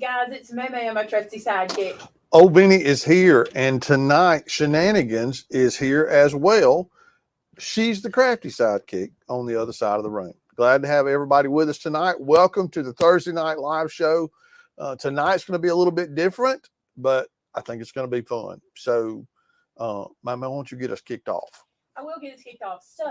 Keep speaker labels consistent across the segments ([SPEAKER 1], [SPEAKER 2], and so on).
[SPEAKER 1] guys, it's Maymay, I'm my trusty sidekick.
[SPEAKER 2] Old Benny is here, and tonight Shenanigans is here as well. She's the crafty sidekick on the other side of the room. Glad to have everybody with us tonight. Welcome to the Thursday night live show. Tonight's going to be a little bit different, but I think it's going to be fun. So, Maymay, why don't you get us kicked off?
[SPEAKER 1] I will get us kicked off. So,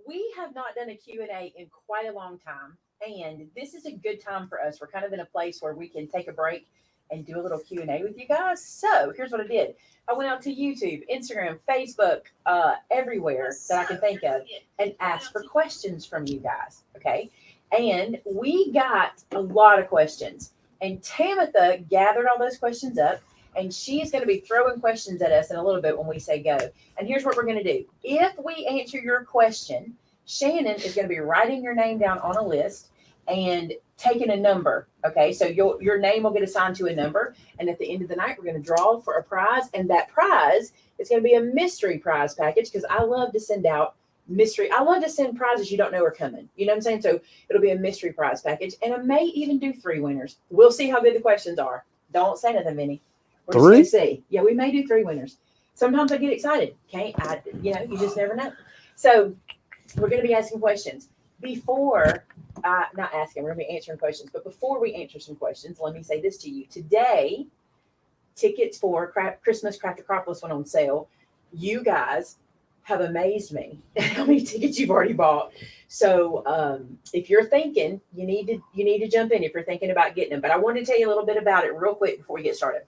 [SPEAKER 1] we have not done a Q&A in quite a long time, and this is a good time for us. We're kind of in a place where we can take a break and do a little Q&A with you guys. So, here's what I did. I went out to YouTube, Instagram, Facebook, everywhere that I can think of, and asked for questions from you guys, okay? And we got a lot of questions. And Tamitha gathered all those questions up, and she is going to be throwing questions at us in a little bit when we say go. And here's what we're going to do. If we answer your question, Shannon is going to be writing your name down on a list and taking a number, okay? So your name will get assigned to a number, and at the end of the night, we're going to draw for a prize, and that prize is going to be a mystery prize package, because I love to send out mystery. I love to send prizes you don't know are coming. You know what I'm saying? So it'll be a mystery prize package, and I may even do 3 winners. We'll see how good the questions are. Don't say nothing, Vinny. We're just going to see. Yeah, we may do 3 winners. Sometimes I get excited. You just never know. So we're going to be asking questions. We're going to be answering questions. But before we answer some questions, let me say this to you. Today, tickets for Christmas Craft Acropolis went on sale. You guys have amazed me how many tickets you've already bought. So if you're thinking, you need to jump in if you're thinking about getting them. But I want to tell you a little bit about it real quick before we get started.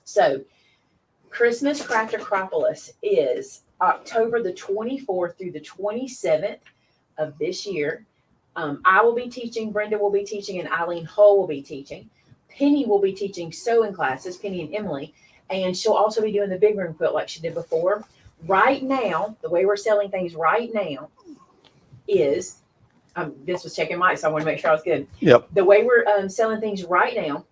[SPEAKER 1] So Christmas Craft Acropolis is October the 24th through the 27th of this year. I will be teaching, Brenda will be teaching, and Eileen Hull will be teaching. Penny will be teaching sewing classes, Penny and Emily, and she'll also be doing the big room quilt like she did before. Right now, the way we're selling things right now is, this was checking mic, so I want to make sure I was good.
[SPEAKER 2] Yep.
[SPEAKER 1] The way we're selling things right now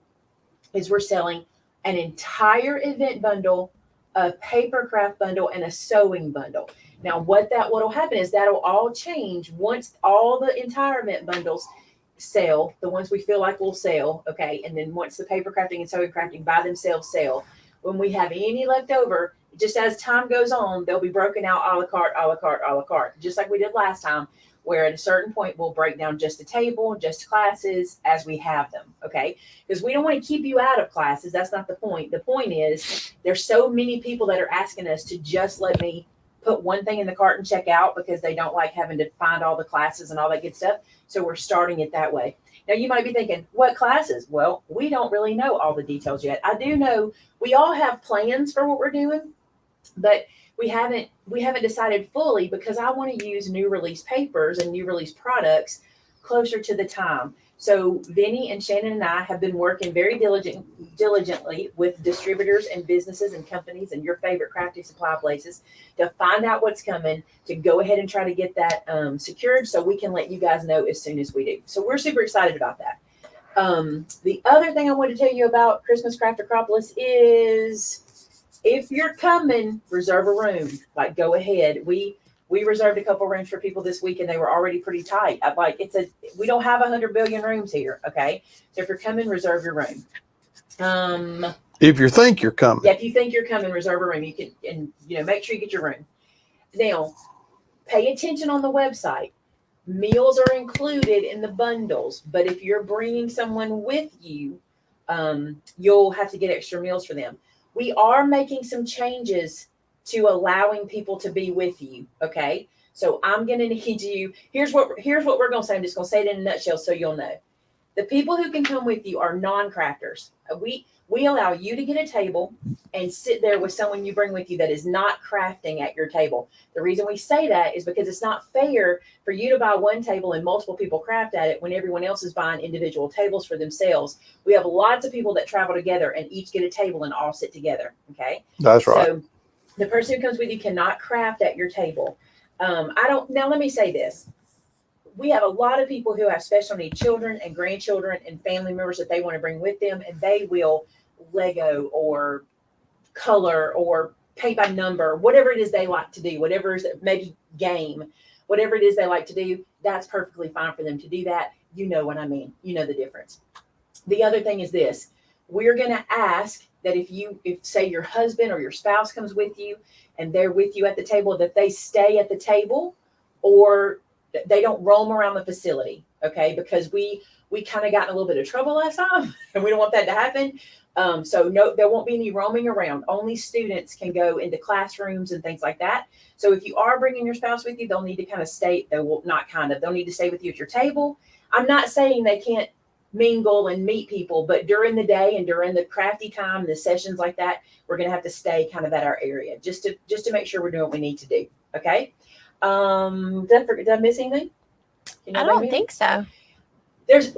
[SPEAKER 1] is we're selling an entire event bundle, a paper craft bundle, and a sewing bundle. Now, what'll happen is that'll all change once all the entire event bundles sell, the ones we feel like will sell, okay? And then once the paper crafting and sewing crafting by themselves sell, when we have any left over, just as time goes on, they'll be broken out a la carte, a la carte, a la carte, just like we did last time, where at a certain point, we'll break down just the table, just classes as we have them, okay? Because we don't want to keep you out of classes. That's not the point. The point is there's so many people that are asking us to just let me put one thing in the cart and check out because they don't like having to find all the classes and all that good stuff. So we're starting it that way. Now, you might be thinking, what classes? Well, we don't really know all the details yet. I do know we all have plans for what we're doing, but we haven't decided fully because I want to use new release papers and new release products closer to the time. So Vinny and Shannon and I have been working very diligently with distributors and businesses and companies and your favorite crafty supply places to find out what's coming, to go ahead and try to get that secured so we can let you guys know as soon as we do. So we're super excited about that. The other thing I want to tell you about Christmas Craft Acropolis is if you're coming, reserve a room. Like, go ahead. We reserved a couple rooms for people this week, and they were already pretty tight. We don't have 100 billion rooms here, okay? So if you're coming, reserve your room.
[SPEAKER 2] If you think you're coming.
[SPEAKER 1] Yeah, if you think you're coming, reserve a room. You can, and make sure you get your room. Now, pay attention on the website. Meals are included in the bundles, but if you're bringing someone with you, you'll have to get extra meals for them. We are making some changes to allowing people to be with you, okay? So I'm going to need you. Here's what we're going to say. I'm just going to say it in a nutshell so you'll know. The people who can come with you are non-crafters. We allow you to get a table and sit there with someone you bring with you that is not crafting at your table. The reason we say that is because it's not fair for you to buy one table and multiple people craft at it when everyone else is buying individual tables for themselves. We have lots of people that travel together and each get a table and all sit together, okay?
[SPEAKER 2] That's right.
[SPEAKER 1] So the person who comes with you cannot craft at your table. Now let me say this. We have a lot of people who have special need children and grandchildren and family members that they want to bring with them, and they will Lego or color or paint by number, whatever it is they like to do, whatever is maybe game, whatever it is they like to do, that's perfectly fine for them to do that. You know what I mean. You know the difference. The other thing is this: we're going to ask that if say your husband or your spouse comes with you and they're with you at the table, that they stay at the table or they don't roam around the facility. Okay. Because we kind of got in a little bit of trouble last time and we don't want that to happen. So no, there won't be any roaming around. Only students can go into classrooms and things like that. So if you are bringing your spouse with you, they'll need to kind of stay. They'll need to stay with you at your table. I'm not saying they can't mingle and meet people, but during the day and during the crafty time, the sessions like that, we're going to have to stay kind of at our area just to make sure we're doing what we need to do. Okay. Did I miss anything?
[SPEAKER 3] I don't think so.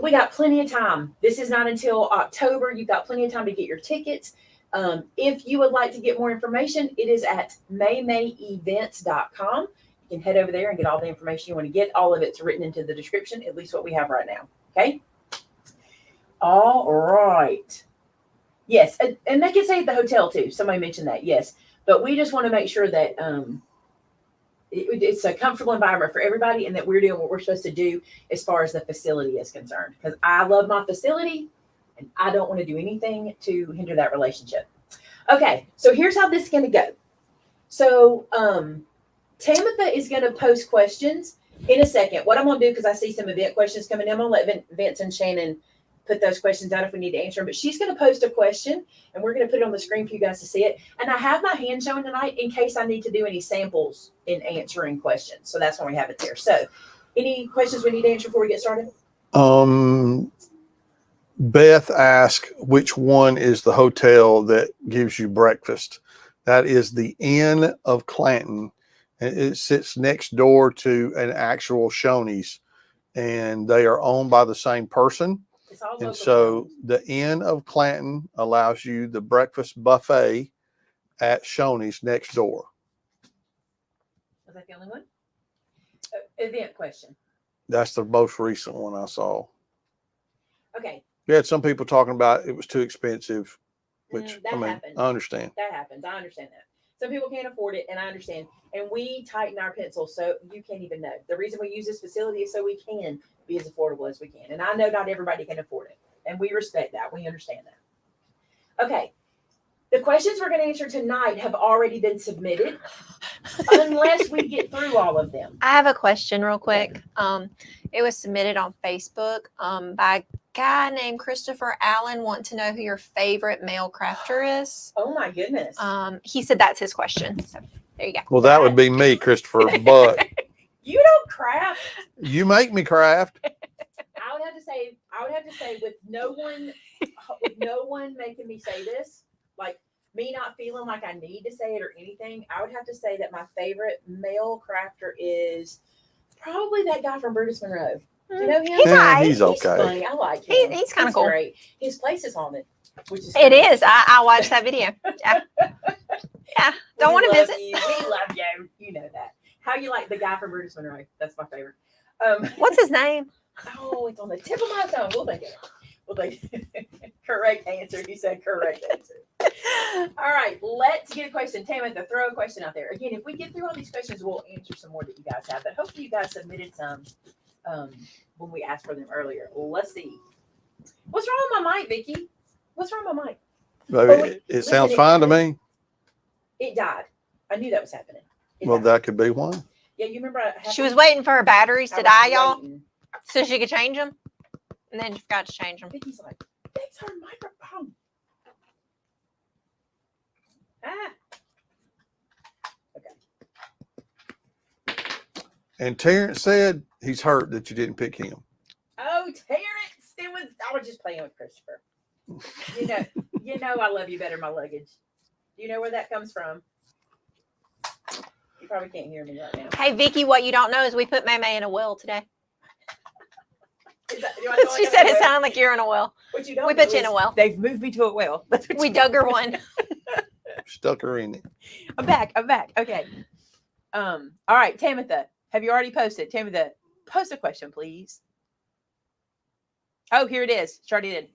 [SPEAKER 1] We got plenty of time. This is not until October. You've got plenty of time to get your tickets. If you would like to get more information, it is at maymayevents.com. You can head over there and get all the information you want to get. All of it's written into the description, at least what we have right now. Okay. All right. Yes. And they can stay at the hotel too. Somebody mentioned that. Yes. But we just want to make sure that, it's a comfortable environment for everybody and that we're doing what we're supposed to do as far as the facility is concerned. Because I love my facility and I don't want to do anything to hinder that relationship. Okay, so here's how this is going to go. So Tamitha is going to post questions in a second. What I'm going to do, because I see some event questions coming in, I'm going to let Vince and Shannon put those questions out if we need to answer them. But she's going to post a question and we're going to put it on the screen for you guys to see it. And I have my hand showing tonight in case I need to do any samples in answering questions. So that's why we have it there. So any questions we need to answer before we get started?
[SPEAKER 2] Beth asked which one is the hotel that gives you breakfast. That is the Inn of Clanton. And it sits next door to an actual Shoney's and they are owned by the same person. And so the Inn of Clanton allows you the breakfast buffet at Shoney's next door.
[SPEAKER 1] Was that the only one? Event question.
[SPEAKER 2] That's the most recent one I saw.
[SPEAKER 1] Okay.
[SPEAKER 2] You had some people talking about it was too expensive, which
[SPEAKER 1] happens.
[SPEAKER 2] I understand.
[SPEAKER 1] That happens. I understand that. Some people can't afford it, and I understand. And we tighten our pencils so you can't even know. The reason we use this facility is so we can be as affordable as we can. And I know not everybody can afford it. And we respect that. We understand that. Okay. The questions we're going to answer tonight have already been submitted unless we get through all of them.
[SPEAKER 3] I have a question real quick. It was submitted on Facebook by a guy named Christopher Allen wanting to know who your favorite male crafter is.
[SPEAKER 1] Oh my goodness.
[SPEAKER 3] He said that's his question. So there you go.
[SPEAKER 2] Well, that would be me, Christopher, but
[SPEAKER 1] you don't craft.
[SPEAKER 2] You make me craft.
[SPEAKER 1] I would have to say with no one making me say this, like me not feeling like I need to say it or anything, I would have to say that my favorite male crafter is probably that guy from Brutus Monroe. Do you know him?
[SPEAKER 3] He's alright.
[SPEAKER 2] He's okay.
[SPEAKER 1] He's funny. I like him.
[SPEAKER 3] He's kind of cool.
[SPEAKER 1] Great. His place is haunted, which is
[SPEAKER 3] It is. I watched that video. Yeah. Yeah. Don't want to visit.
[SPEAKER 1] We love you. You know that. How you like the guy from Brutus Monroe? That's my favorite.
[SPEAKER 3] What's his name?
[SPEAKER 1] Oh, it's on the tip of my tongue. We'll think it. Correct answer. You said correct answer. All right, let's get a question. Tamitha, throw a question out there. Again, if we get through all these questions, we'll answer some more that you guys have. But hopefully you guys submitted some when we asked for them earlier. Well, let's see. What's wrong with my mic, Vicky? What's wrong with my mic?
[SPEAKER 2] Baby, it sounds fine to me.
[SPEAKER 1] It died. I knew that was happening.
[SPEAKER 2] Well, that could be one.
[SPEAKER 1] Yeah, you remember?
[SPEAKER 3] She was waiting for her batteries to die, y'all, so she could change them. And then she forgot to change them.
[SPEAKER 1] Vicky's like, fix her microphone. Ah. Okay.
[SPEAKER 2] And Terrence said he's hurt that you didn't pick him.
[SPEAKER 1] Oh, Terrence! I was just playing with Christopher. You know I love you better, my luggage. Do you know where that comes from? You probably can't hear me right now.
[SPEAKER 3] Hey, Vicky, what you don't know is we put Maymay in a well today.
[SPEAKER 1] She
[SPEAKER 3] said it sounded like you're in a well.
[SPEAKER 1] What you don't
[SPEAKER 3] we put you in a well.
[SPEAKER 1] They've moved me to a well.
[SPEAKER 3] We dug her one.
[SPEAKER 2] Stuck her in it.
[SPEAKER 1] I'm back. Okay. All right, Tamitha, have you already posted? Tamitha, post a question, please. Oh, here it is. She already did.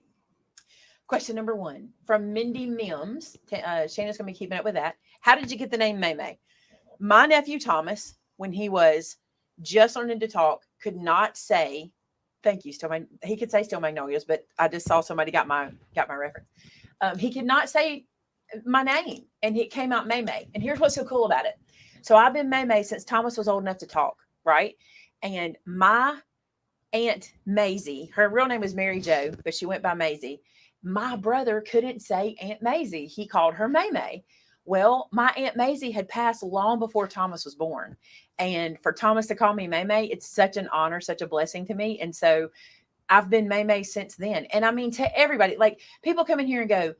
[SPEAKER 1] Question number 1 from Mindy Mims. Shannon's going to be keeping up with that. How did you get the name Maymay? My nephew Thomas, when he was just learning to talk, could not say Thank you. He could say Steel Magnolias, but I just saw somebody got my reference. He could not say my name, and it came out Maymay. And here's what's so cool about it. So I've been Maymay since Thomas was old enough to talk, right? And my Aunt Maisie, her real name was Mary Jo, but she went by Maisie. My brother couldn't say Aunt Maisie. He called her Maymay. Well, my Aunt Maisie had passed long before Thomas was born. And for Thomas to call me Maymay, it's such an honor, such a blessing to me. And so I've been Maymay since then. And I mean, to everybody, like people come in here and go,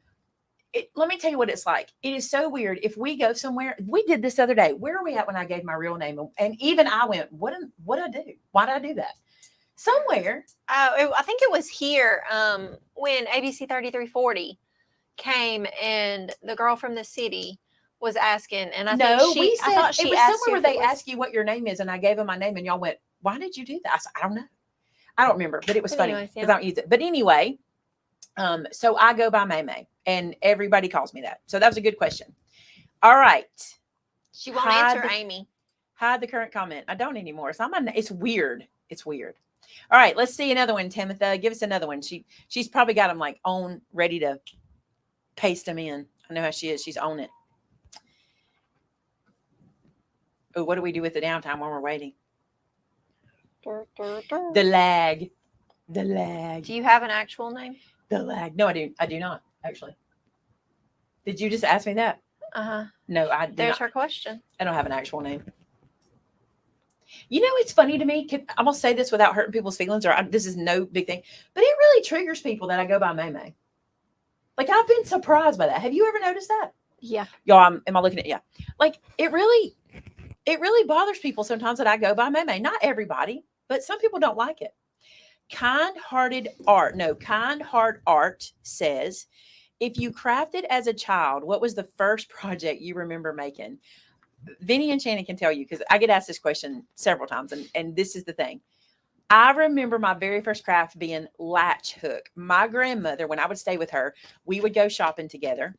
[SPEAKER 1] let me tell you what it's like. It is so weird. If we go somewhere, we did this the other day. Where are we at when I gave my real name? And even I went, what did I do? Why did I do that? Somewhere.
[SPEAKER 3] I think it was here when ABC 3340 came and the girl from the city was asking, and I thought
[SPEAKER 1] it was
[SPEAKER 3] asked
[SPEAKER 1] somewhere where they asked you what your name is, and I gave them my name, and y'all went, "Why did you do that?" I said, "I don't know. I don't remember, but it was funny because I don't use it." But anyway, so I go by Maymay, and everybody calls me that. So that was a good question. All right,
[SPEAKER 3] she won't answer Amy.
[SPEAKER 1] Hide the current comment. I don't anymore. So it's weird. It's weird. All right, let's see another one, Timothy. Give us another one. She's probably got them like on ready to paste them in. I know how she is. She's on it. Oh, what do we do with the downtime when we're waiting? The lag.
[SPEAKER 3] Do you have an actual name?
[SPEAKER 1] The lag. No, I do. I do not actually. Did you just ask me that? No, I did.
[SPEAKER 3] There's her question.
[SPEAKER 1] I don't have an actual name. You know, it's funny to me. I'm gonna say this without hurting people's feelings, this is no big thing, but it really triggers people that I go by Maymay. Like I've been surprised by that. Have you ever noticed that?
[SPEAKER 3] Yeah.
[SPEAKER 1] Y'all, am I looking at? Yeah. Like it really bothers people sometimes that I go by Maymay. Not everybody, but some people don't like it. Kind Heart Art says, if you crafted as a child, what was the first project you remember making? Vinny and Shannon can tell you, because I get asked this question several times, and this is the thing. I remember my very first craft being latch hook. My grandmother, when I would stay with her, we would go shopping together,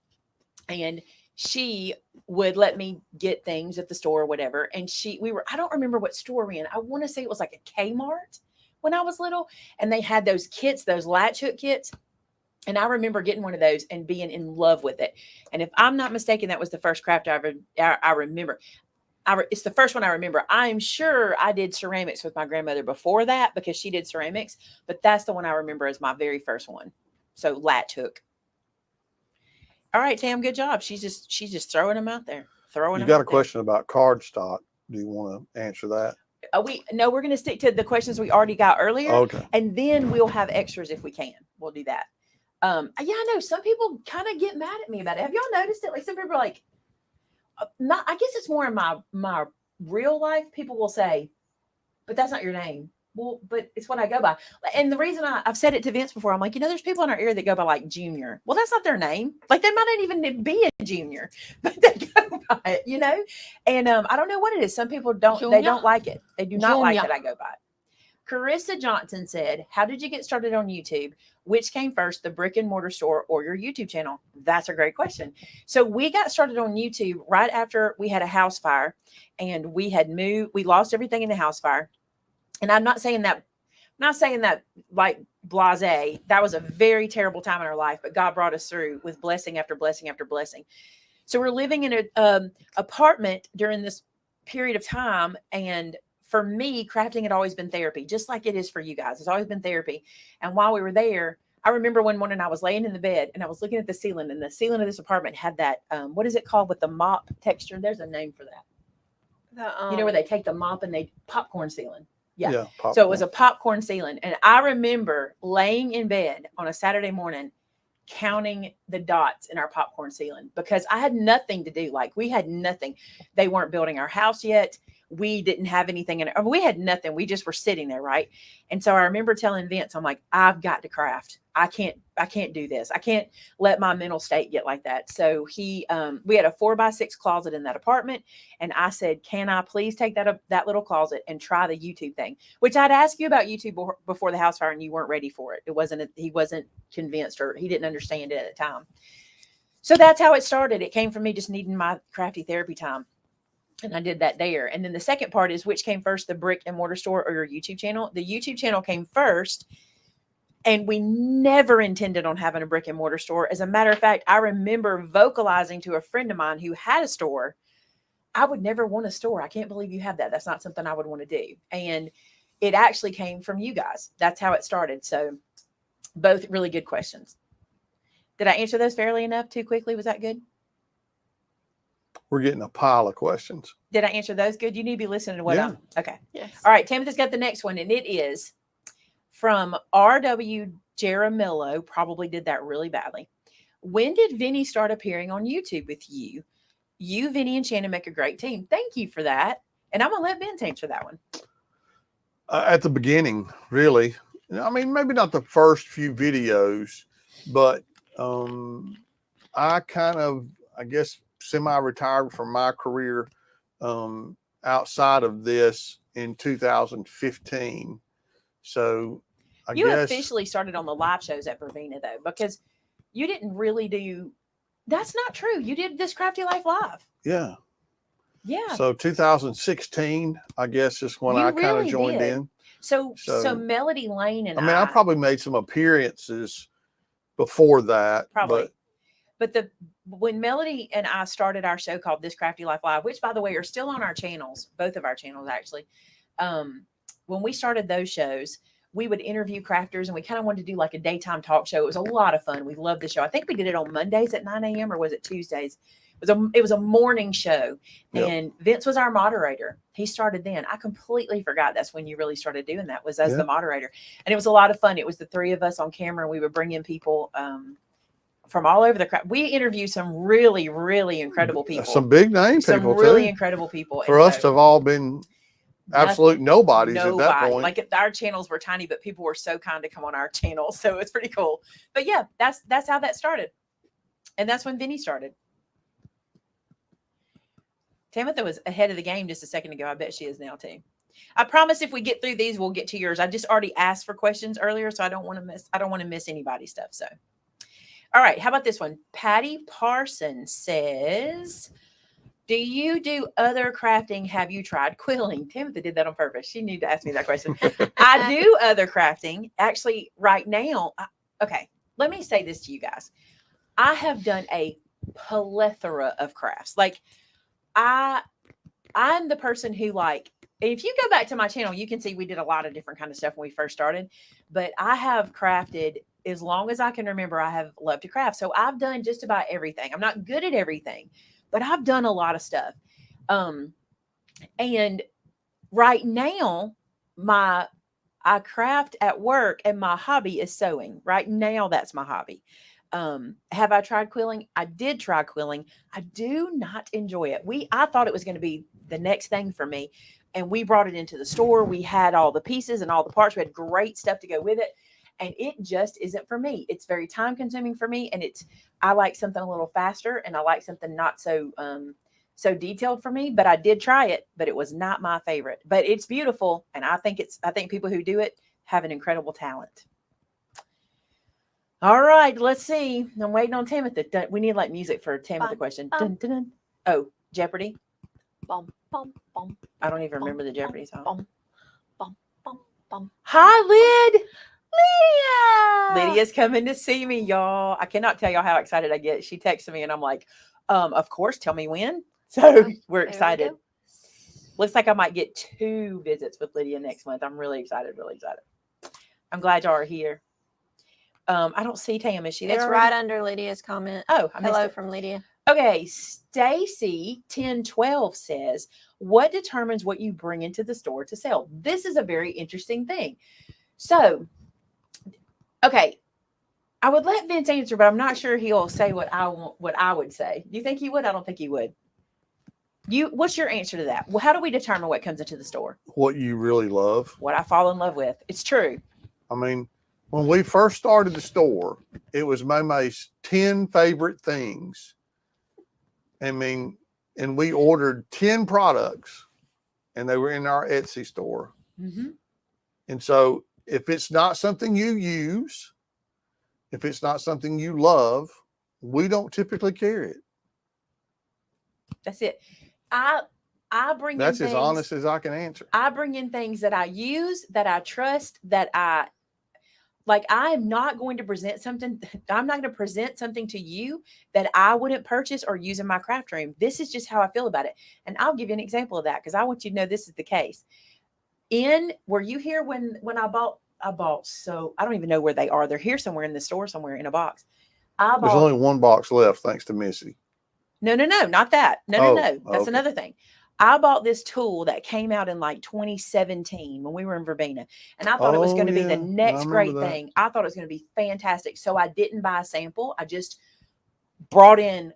[SPEAKER 1] and she would let me get things at the store or whatever. And I don't remember what store we're in. I want to say it was like a Kmart when I was little, and they had those kits, those latch hook kits. And I remember getting one of those and being in love with it. And if I'm not mistaken, that was the first craft I remember. It's the first one I remember. I'm sure I did ceramics with my grandmother before that because she did ceramics, but that's the one I remember as my very first one. So latch hook. All right, Tam, good job. She's just throwing them out there.
[SPEAKER 2] You got a question about cardstock. Do you want to answer that?
[SPEAKER 1] We're going to stick to the questions we already got earlier.
[SPEAKER 2] Okay.
[SPEAKER 1] And then we'll have extras if we can. We'll do that. Yeah, I know some people kind of get mad at me about it. Have y'all noticed it? Like some people are like, I guess it's more in my real life. People will say, but that's not your name. Well, but it's what I go by. And the reason I've said it to Vince before, I'm like, there's people in our area that go by like Junior. Well, that's not their name. Like they might not even be a junior, but they go by it, And I don't know what it is. Some people don't,
[SPEAKER 3] Junior.
[SPEAKER 1] They don't like it. They do not like
[SPEAKER 3] Junior.
[SPEAKER 1] that I go by it. Carissa Johnson said, how did you get started on YouTube? Which came first, the brick and mortar store or your YouTube channel? That's a great question. So we got started on YouTube right after we had a house fire, and we had moved. We lost everything in the house fire. And I'm not saying that like blasé. That was a very terrible time in our life, but God brought us through with blessing after blessing after blessing. So we're living in an apartment during this period of time, and for me, crafting had always been therapy, just like it is for you guys. It's always been therapy. And while we were there, I remember one morning I was laying in the bed and I was looking at the ceiling, and the ceiling of this apartment had that, what is it called with the mop texture? There's a name for that. Where they take the mop and they popcorn ceiling. Yeah. So it was a popcorn ceiling. And I remember laying in bed on a Saturday morning, counting the dots in our popcorn ceiling because I had nothing to do. Like we had nothing. They weren't building our house yet. We didn't have anything in it. We had nothing. We just were sitting there. Right. And so I remember telling Vince, I'm like, I've got to craft. I can't do this. I can't let my mental state get like that. So we had a 4x6 closet in that apartment. And I said, can I please take that little closet and try the YouTube thing, which I'd asked you about YouTube before the house fire and you weren't ready for it. He wasn't convinced, or he didn't understand it at the time. So that's how it started. It came from me just needing my crafty therapy time. And I did that there. And then the second part is which came first, the brick and mortar store or your YouTube channel? The YouTube channel came first. And we never intended on having a brick and mortar store. As a matter of fact, I remember vocalizing to a friend of mine who had a store, I would never want a store. I can't believe you have that. That's not something I would want to do. And it actually came from you guys. That's how it started. So both really good questions. Did I answer those fairly enough too quickly? Was that good?
[SPEAKER 2] We're getting a pile of questions.
[SPEAKER 1] Did I answer those good? You need to be listening to what
[SPEAKER 2] Yeah.
[SPEAKER 1] I'm. Okay.
[SPEAKER 3] Yes.
[SPEAKER 1] All right. Timothy's got the next one, and it is from R.W. Jaramillo. Probably did that really badly. When did Vinny start appearing on YouTube with you? You, Vinny, and Shannon make a great team. Thank you for that. And I'm going to let Ben answer that one.
[SPEAKER 2] At the beginning, really. I mean, maybe not the first few videos, but I kind of, I guess, semi-retired from my career outside of this in 2015. So
[SPEAKER 1] You
[SPEAKER 2] guess
[SPEAKER 1] officially started on the live shows at Verbena, though, because you didn't really do. That's not true. You did this Crafty Life Live.
[SPEAKER 2] yeah.
[SPEAKER 1] Yeah.
[SPEAKER 2] So 2016, I guess, is when
[SPEAKER 1] You
[SPEAKER 2] I kind of
[SPEAKER 1] really
[SPEAKER 2] joined
[SPEAKER 1] did.
[SPEAKER 2] in.
[SPEAKER 1] So
[SPEAKER 2] So-
[SPEAKER 1] Melody Lane and
[SPEAKER 2] I mean, I probably made some appearances before that.
[SPEAKER 1] Probably. But when Melody and I started our show called This Crafty Life Live, which by the way are still on our channels, both of our channels actually. When we started those shows, we would interview crafters and we kind of wanted to do like a daytime talk show. It was a lot of fun. We loved the show. I think we did it on Mondays at 9 a.m. or was it Tuesdays? It was a morning show.
[SPEAKER 2] Yep.
[SPEAKER 1] And Vince was our moderator. He started then. I completely forgot that's when you really started doing that, was as
[SPEAKER 2] Yeah.
[SPEAKER 1] the moderator. And it was a lot of fun. It was the three of us on camera and we would bring in people from all over the craft. We interviewed some really, really incredible people.
[SPEAKER 2] Some big name
[SPEAKER 1] Some
[SPEAKER 2] people
[SPEAKER 1] really
[SPEAKER 2] too.
[SPEAKER 1] incredible people.
[SPEAKER 2] For
[SPEAKER 1] And
[SPEAKER 2] us to
[SPEAKER 1] so
[SPEAKER 2] have all been absolute nobodies at that point.
[SPEAKER 1] Like our channels were tiny, but people were so kind to come on our channel. So it's pretty cool. But yeah, that's how that started. And that's when Vinny started. Tamitha was ahead of the game just a second ago. I bet she is now too. I promise if we get through these, we'll get to yours. I just already asked for questions earlier, so I don't want to miss anybody's stuff. So all right, how about this one? Patty Parson says, do you do other crafting? Have you tried quilling? Timothy did that on purpose. She knew to ask me that question. I do other crafting. Actually, right now, okay, let me say this to you guys. I have done a plethora of crafts. Like, I'm the person who, like, if you go back to my channel, you can see we did a lot of different kind of stuff when we first started. But I have crafted, as long as I can remember, I have loved to craft. So I've done just about everything. I'm not good at everything, but I've done a lot of stuff. And right now, I craft at work and my hobby is sewing. Right now, that's my hobby. Have I tried quilling? I did try quilling. I do not enjoy it. I thought it was going to be the next thing for me. And we brought it into the store. We had all the pieces and all the parts. We had great stuff to go with it. And it just isn't for me. It's very time consuming for me. And I like something a little faster and I like something not so detailed for me, but I did try it, but it was not my favorite, but it's beautiful. And I think people who do it have an incredible talent. All right, let's see. I'm waiting on Timothy. We need like music for Timothy question. Dun, dun, dun. Oh, Jeopardy.
[SPEAKER 3] Bum, bum, bum,
[SPEAKER 1] I don't even remember the Jeopardy song.
[SPEAKER 3] bum, bum, bum, bum.
[SPEAKER 1] Hi, Lyd.
[SPEAKER 3] Lydia.
[SPEAKER 1] Lydia's coming to see me, y'all. I cannot tell y'all how excited I get. She texted me and I'm like, of course, tell me when. So we're excited. Looks like I might get 2 visits with Lydia next month. I'm really excited, really excited. I'm glad y'all are here. I don't see Tam. Is she there?
[SPEAKER 3] It's
[SPEAKER 1] already?
[SPEAKER 3] right under Lydia's comment.
[SPEAKER 1] Oh, I missed
[SPEAKER 3] Hello
[SPEAKER 1] it.
[SPEAKER 3] from Lydia.
[SPEAKER 1] Okay, Stacy 1012 says, what determines what you bring into the store to sell? This is a very interesting thing. So, okay, I would let Vince answer, but I'm not sure he'll say what I would say. Do you think he would? I don't think he would. What's your answer to that? Well, how do we determine what comes into the store?
[SPEAKER 2] What you really love.
[SPEAKER 1] What I fall in love with. It's true.
[SPEAKER 2] I mean, when we first started the store, it was Maymay's 10 favorite things. I mean, and we ordered 10 products and they were in our Etsy store.
[SPEAKER 1] Mm-hmm.
[SPEAKER 2] And so if it's not something you use, if it's not something you love, we don't typically carry it.
[SPEAKER 1] That's it. I I bring
[SPEAKER 2] That's
[SPEAKER 1] in
[SPEAKER 2] as
[SPEAKER 1] things,
[SPEAKER 2] honest as I can answer.
[SPEAKER 1] I bring in things that I use, that I trust, that I like. I am not going to present something. I'm not going to present something to you that I wouldn't purchase or use in my craft room. This is just how I feel about it. And I'll give you an example of that because I want you to know this is the case. Were you here when I bought, so I don't even know where they are. They're here somewhere in the store, somewhere in a box. I
[SPEAKER 2] There's
[SPEAKER 1] bought,
[SPEAKER 2] only one box left, thanks to Missy.
[SPEAKER 1] no, not that. No,
[SPEAKER 2] Oh,
[SPEAKER 1] That's
[SPEAKER 2] okay.
[SPEAKER 1] another thing. I bought this tool that came out in like 2017 when we were in Verbena. And I thought it was
[SPEAKER 2] Oh,
[SPEAKER 1] going to be the
[SPEAKER 2] yeah.
[SPEAKER 1] next
[SPEAKER 2] I
[SPEAKER 1] great
[SPEAKER 2] remember that.
[SPEAKER 1] thing. I thought it was going to be fantastic. So I didn't buy a sample. I just brought in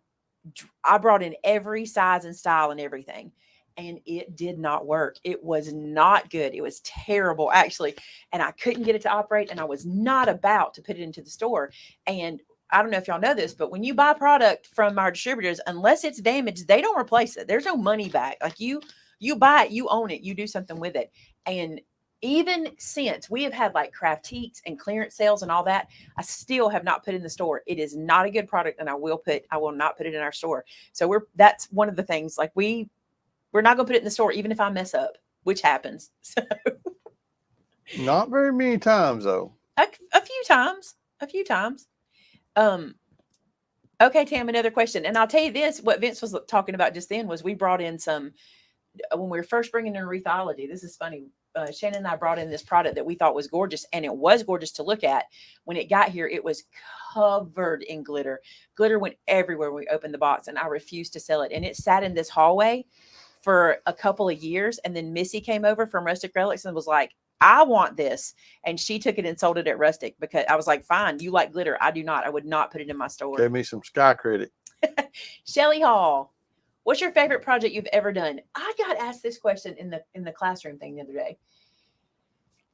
[SPEAKER 1] every size and style and everything. And it did not work. It was not good. It was terrible, actually. And I couldn't get it to operate. And I was not about to put it into the store. And I don't know if y'all know this, but when you buy product from our distributors, unless it's damaged, they don't replace it. There's no money back. Like you buy it, you own it, you do something with it. And even since we have had like craftiques and clearance sales and all that, I still have not put in the store. It is not a good product, and I will not put it in our store. So that's one of the things. Like we're not going to put it in the store, even if I mess up, which happens. So
[SPEAKER 2] Not very many times though.
[SPEAKER 1] a few times. Okay, Tam, another question. And I'll tell you this, what Vince was talking about just then was we brought in some, when we were first bringing in Wreathology, this is funny. Shannon and I brought in this product that we thought was gorgeous, and it was gorgeous to look at. When it got here, it was covered in glitter. Glitter went everywhere when we opened the box, and I refused to sell it. And it sat in this hallway for a couple of years. And then Missy came over from Rustic Relics and was like, I want this. And she took it and sold it at Rustic because I was like, fine, you like glitter. I do not. I would not put it in my store.
[SPEAKER 2] Gave me some sky credit.
[SPEAKER 1] Shelly Hall, what's your favorite project you've ever done? I got asked this question in the classroom thing the other day.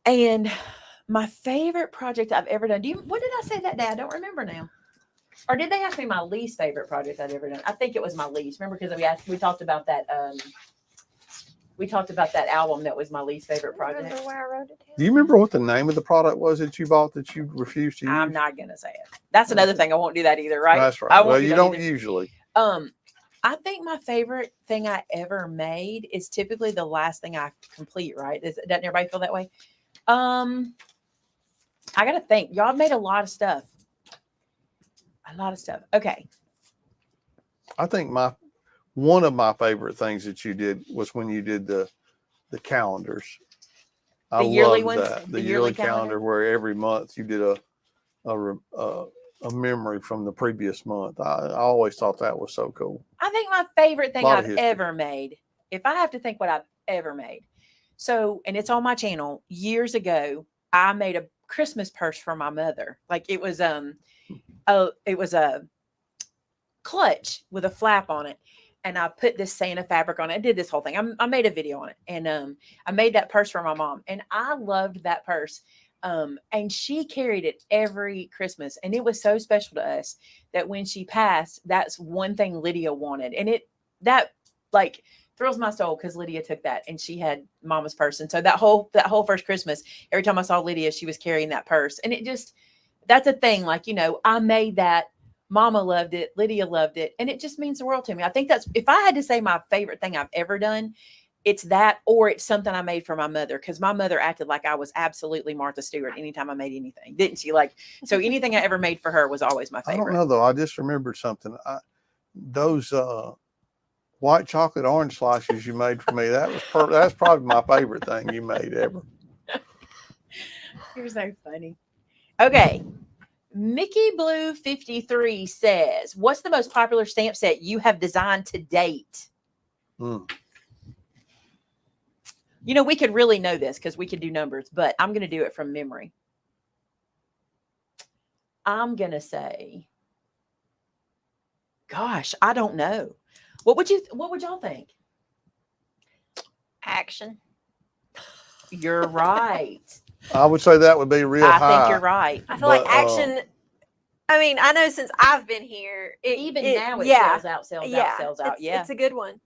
[SPEAKER 1] And my favorite project I've ever done. What did I say that day? I don't remember now. Or did they ask me my least favorite project I've ever done? I think it was my least. Remember, because we talked about that. We talked about that album that was my least favorite project.
[SPEAKER 3] Remember where I wrote it down?
[SPEAKER 2] Do you remember what the name of the product was that you bought that you refused to use?
[SPEAKER 1] I'm not gonna say it. That's another thing. I won't do that either, right?
[SPEAKER 2] That's right.
[SPEAKER 1] I won't
[SPEAKER 2] Well,
[SPEAKER 1] do
[SPEAKER 2] you
[SPEAKER 1] that
[SPEAKER 2] don't
[SPEAKER 1] either.
[SPEAKER 2] usually.
[SPEAKER 1] I think my favorite thing I ever made is typically the last thing I complete, right? Doesn't everybody feel that way? I gotta think. Y'all have made a lot of stuff. Okay.
[SPEAKER 2] I think one of my favorite things that you did was when you did the calendars. I
[SPEAKER 1] The yearly
[SPEAKER 2] loved
[SPEAKER 1] ones?
[SPEAKER 2] that.
[SPEAKER 1] The
[SPEAKER 2] The
[SPEAKER 1] yearly
[SPEAKER 2] yearly
[SPEAKER 1] calendar?
[SPEAKER 2] calendar where every month you did a memory from the previous month. I always thought that was so cool.
[SPEAKER 1] I think my favorite thing
[SPEAKER 2] Lot of
[SPEAKER 1] I've
[SPEAKER 2] history.
[SPEAKER 1] ever made, if I have to think what I've ever made. So, and it's on my channel, years ago, I made a Christmas purse for my mother. Like it was a clutch with a flap on it. And I put this Santa fabric on it. I did this whole thing. I made a video on it. And I made that purse for my mom. And I loved that purse. And she carried it every Christmas. And it was so special to us that when she passed, that's one thing Lydia wanted. And that thrills my soul because Lydia took that and she had mama's purse. And so that whole first Christmas, every time I saw Lydia, she was carrying that purse. And that's a thing. Like, I made that. Mama loved it. Lydia loved it. And it just means the world to me. I think if I had to say my favorite thing I've ever done, it's that, or it's something I made for my mother. Cause my mother acted like I was absolutely Martha Stewart anytime I made anything, didn't she? So anything I ever made for her was always my favorite.
[SPEAKER 2] I don't know though. I just remembered something. Those white chocolate orange slices you made for me, that's probably my favorite thing you made ever.
[SPEAKER 1] You're so funny. Okay. Mickey Blue 53 says, what's the most popular stamp set you have designed to date? We could really know this because we could do numbers, but I'm going to do it from memory. I'm going to say, gosh, I don't know. What would y'all think?
[SPEAKER 3] Action.
[SPEAKER 1] You're right.
[SPEAKER 2] I would say that would be real high.
[SPEAKER 1] I think you're right.
[SPEAKER 3] I feel like Action. I mean, I know since I've been here,
[SPEAKER 1] now it sells out, sells out. Yeah,
[SPEAKER 3] it's a good one.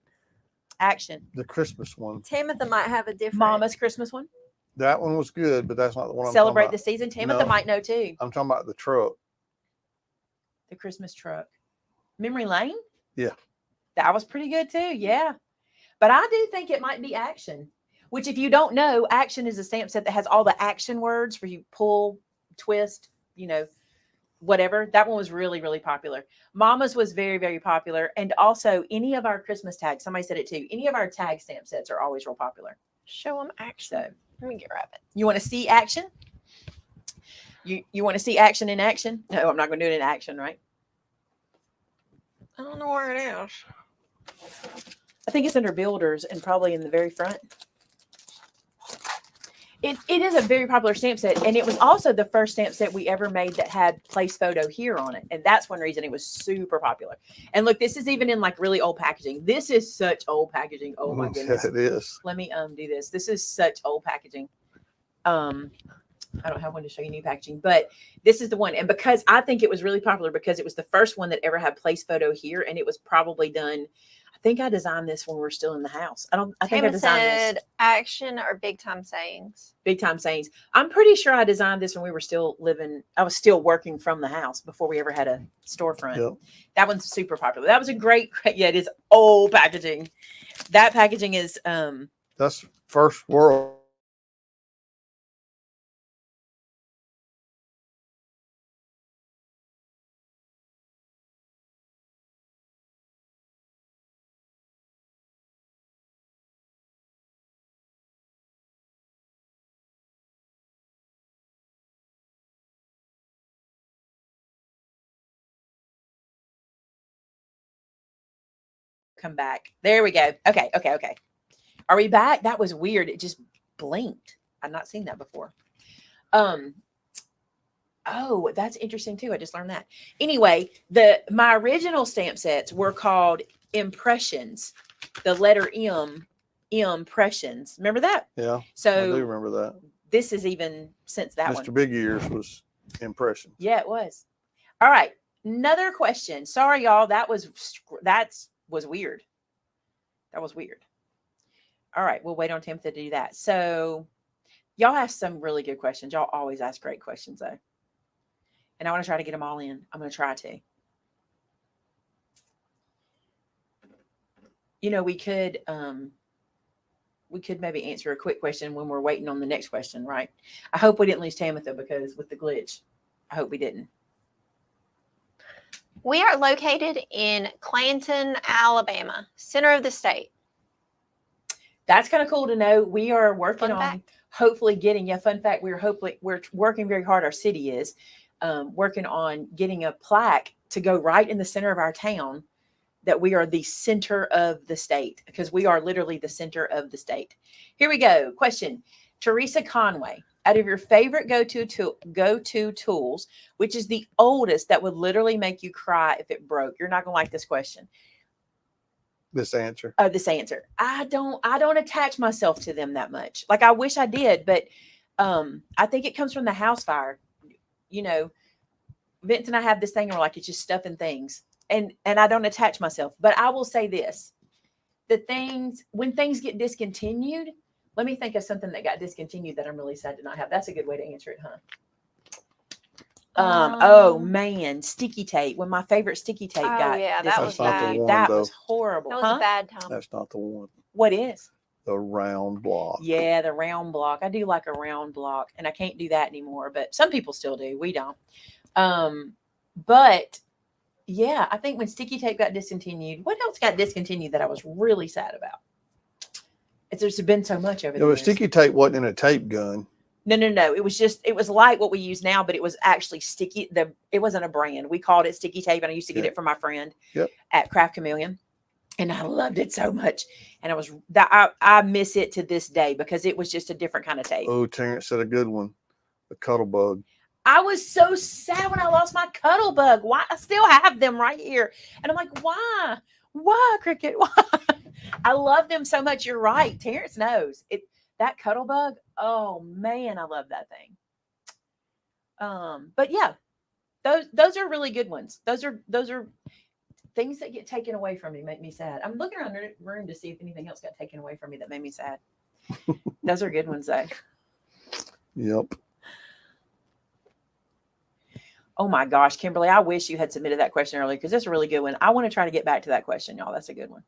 [SPEAKER 1] Action.
[SPEAKER 2] The Christmas one.
[SPEAKER 3] Tamitha might have a different.
[SPEAKER 1] Mama's Christmas one.
[SPEAKER 2] That one was good, but that's not the one I'm
[SPEAKER 1] Celebrate
[SPEAKER 2] talking
[SPEAKER 1] the season. Tamitha
[SPEAKER 2] No.
[SPEAKER 1] might know too.
[SPEAKER 2] I'm talking about the truck.
[SPEAKER 1] The Christmas truck. Memory Lane?
[SPEAKER 2] Yeah.
[SPEAKER 1] That was pretty good too. Yeah. But I do think it might be Action, which if you don't know, Action is a stamp set that has all the action words for you pull, twist, whatever. That one was really, really popular. Mama's was very, very popular. And also any of our Christmas tags, somebody said it too, any of our tag stamp sets are always real popular.
[SPEAKER 3] Show them action.
[SPEAKER 1] So
[SPEAKER 3] Let me get rid of it.
[SPEAKER 1] you want to see action? You want to see action in action? No, I'm not going to do it in action, right?
[SPEAKER 3] I don't know where it is.
[SPEAKER 1] I think it's under builders and probably in the very front. It is a very popular stamp set, and it was also the first stamp set we ever made that had place photo here on it, and that's one reason it was super popular. And look, this is even in like really old packaging. This is such old packaging. Oh my goodness!
[SPEAKER 2] It is.
[SPEAKER 1] Let me do this. This is such old packaging. I don't have one to show you new packaging, but this is the one. And because I think it was really popular because it was the first one that ever had place photo here, and it was probably done. I think I designed this when we were still in the house. I think I designed
[SPEAKER 3] said
[SPEAKER 1] this.
[SPEAKER 3] Action or Big Time Sayings.
[SPEAKER 1] Big Time Sayings. I'm pretty sure I designed this when we were still living. I was still working from the house before we ever had a storefront.
[SPEAKER 2] Yep.
[SPEAKER 1] That one's super popular. That was a great. Yeah, it is old packaging. That packaging is.
[SPEAKER 2] That's first world.
[SPEAKER 1] Come back. There we go. Okay. Are we back? That was weird. It just blinked. I've not seen that before. Oh, that's interesting too. I just learned that. Anyway, my original stamp sets were called Impressions. The letter M, Impressions. Remember that?
[SPEAKER 2] Yeah. I do
[SPEAKER 1] So
[SPEAKER 2] remember that.
[SPEAKER 1] this is even since that
[SPEAKER 2] Mr.
[SPEAKER 1] one.
[SPEAKER 2] Big Ears was Impressions.
[SPEAKER 1] Yeah, it was. All right. Another question. Sorry, y'all. That was weird. That was weird. All right. We'll wait on Timothy to do that. So y'all asked some really good questions. Y'all always ask great questions though. And I want to try to get them all in. I'm going to try to. We could maybe answer a quick question when we're waiting on the next question, right? I hope we didn't lose Tamitha because with the glitch. I hope we didn't.
[SPEAKER 3] We are located in Clanton, Alabama, center of the state.
[SPEAKER 1] That's kind of cool to know. We are working
[SPEAKER 3] Fun
[SPEAKER 1] on
[SPEAKER 3] fact.
[SPEAKER 1] hopefully getting fun fact. We're working very hard. Our city is working on getting a plaque to go right in the center of our town that we are the center of the state, because we are literally the center of the state. Here we go. Question. Teresa Conway, out of your favorite go-to tools, which is the oldest that would literally make you cry if it broke? You're not going to like this question.
[SPEAKER 2] This answer.
[SPEAKER 1] This answer. I don't attach myself to them that much. Like I wish I did, but I think it comes from the house fire. Vince and I have this thing where like it's just stuffing things, and I don't attach myself. But I will say this: when things get discontinued, let me think of something that got discontinued that I'm really sad to not have. That's a good way to answer it, huh? Oh man, sticky tape. When my favorite sticky tape got
[SPEAKER 3] yeah, that was bad.
[SPEAKER 1] That was horrible.
[SPEAKER 3] That was a bad time.
[SPEAKER 2] That's not the one.
[SPEAKER 1] What is?
[SPEAKER 2] The round block.
[SPEAKER 1] Yeah, the round block. I do like a round block, and I can't do that anymore, but some people still do. We don't. But yeah, I think when sticky tape got discontinued, what else got discontinued that I was really sad about? There's been so much over the years.
[SPEAKER 2] Sticky tape wasn't in a tape gun.
[SPEAKER 1] No. It was like what we use now, but it was actually sticky. It wasn't a brand. We called it sticky tape, and I used to get it from my friend at Craft Chameleon. And I loved it so much. And I miss it to this day because it was just a different kind of tape.
[SPEAKER 2] Oh, Terrence said a good one. The cuddle bug.
[SPEAKER 1] I was so sad when I lost my cuddle bug. Why? I still have them right here. And I'm like, why? Why, Cricket? Why? I love them so much. You're right. Terrence knows it. That cuddle bug. Oh man, I love that thing. But yeah, those are really good ones. Those are things that get taken away from me make me sad. I'm looking around the room to see if anything else got taken away from me that made me sad. Those are good ones though.
[SPEAKER 2] Yep.
[SPEAKER 1] Oh my gosh, Kimberly, I wish you had submitted that question earlier because that's a really good one. I want to try to get back to that question, y'all. That's a good one.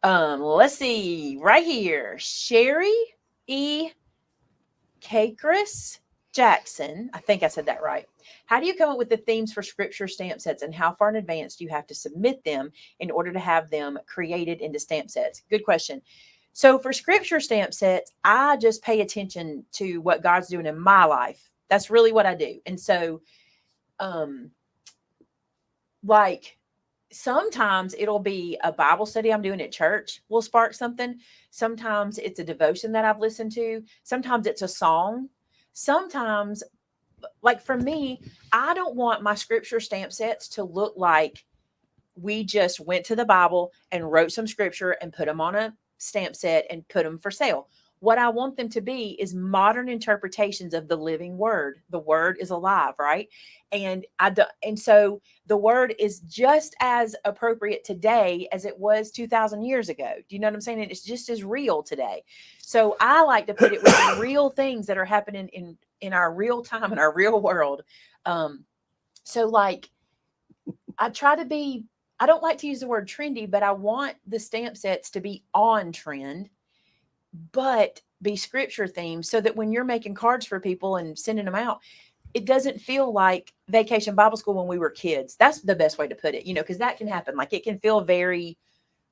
[SPEAKER 1] Let's see, right here. Sherry E. Kakris Jackson. I think I said that right. How do you come up with the themes for scripture stamp sets, and how far in advance do you have to submit them in order to have them created into stamp sets? Good question. So for scripture stamp sets, I just pay attention to what God's doing in my life. That's really what I do. And so, like, sometimes it'll be a Bible study I'm doing at church will spark something. Sometimes it's a devotion that I've listened to. Sometimes it's a song. Sometimes, like for me, I don't want my scripture stamp sets to look like we just went to the Bible and wrote some scripture and put them on a stamp set and put them for sale. What I want them to be is modern interpretations of the living word. The word is alive, right? And so the word is just as appropriate today as it was 2,000 years ago. Do you know what I'm saying? And it's just as real today. So I like to put it with the real things that are happening in our real time, in our real world. So like I don't like to use the word trendy, but I want the stamp sets to be on trend, but be scripture themed, so that when you're making cards for people and sending them out, it doesn't feel like Vacation Bible School when we were kids. That's the best way to put it, because that can happen. Like it can feel very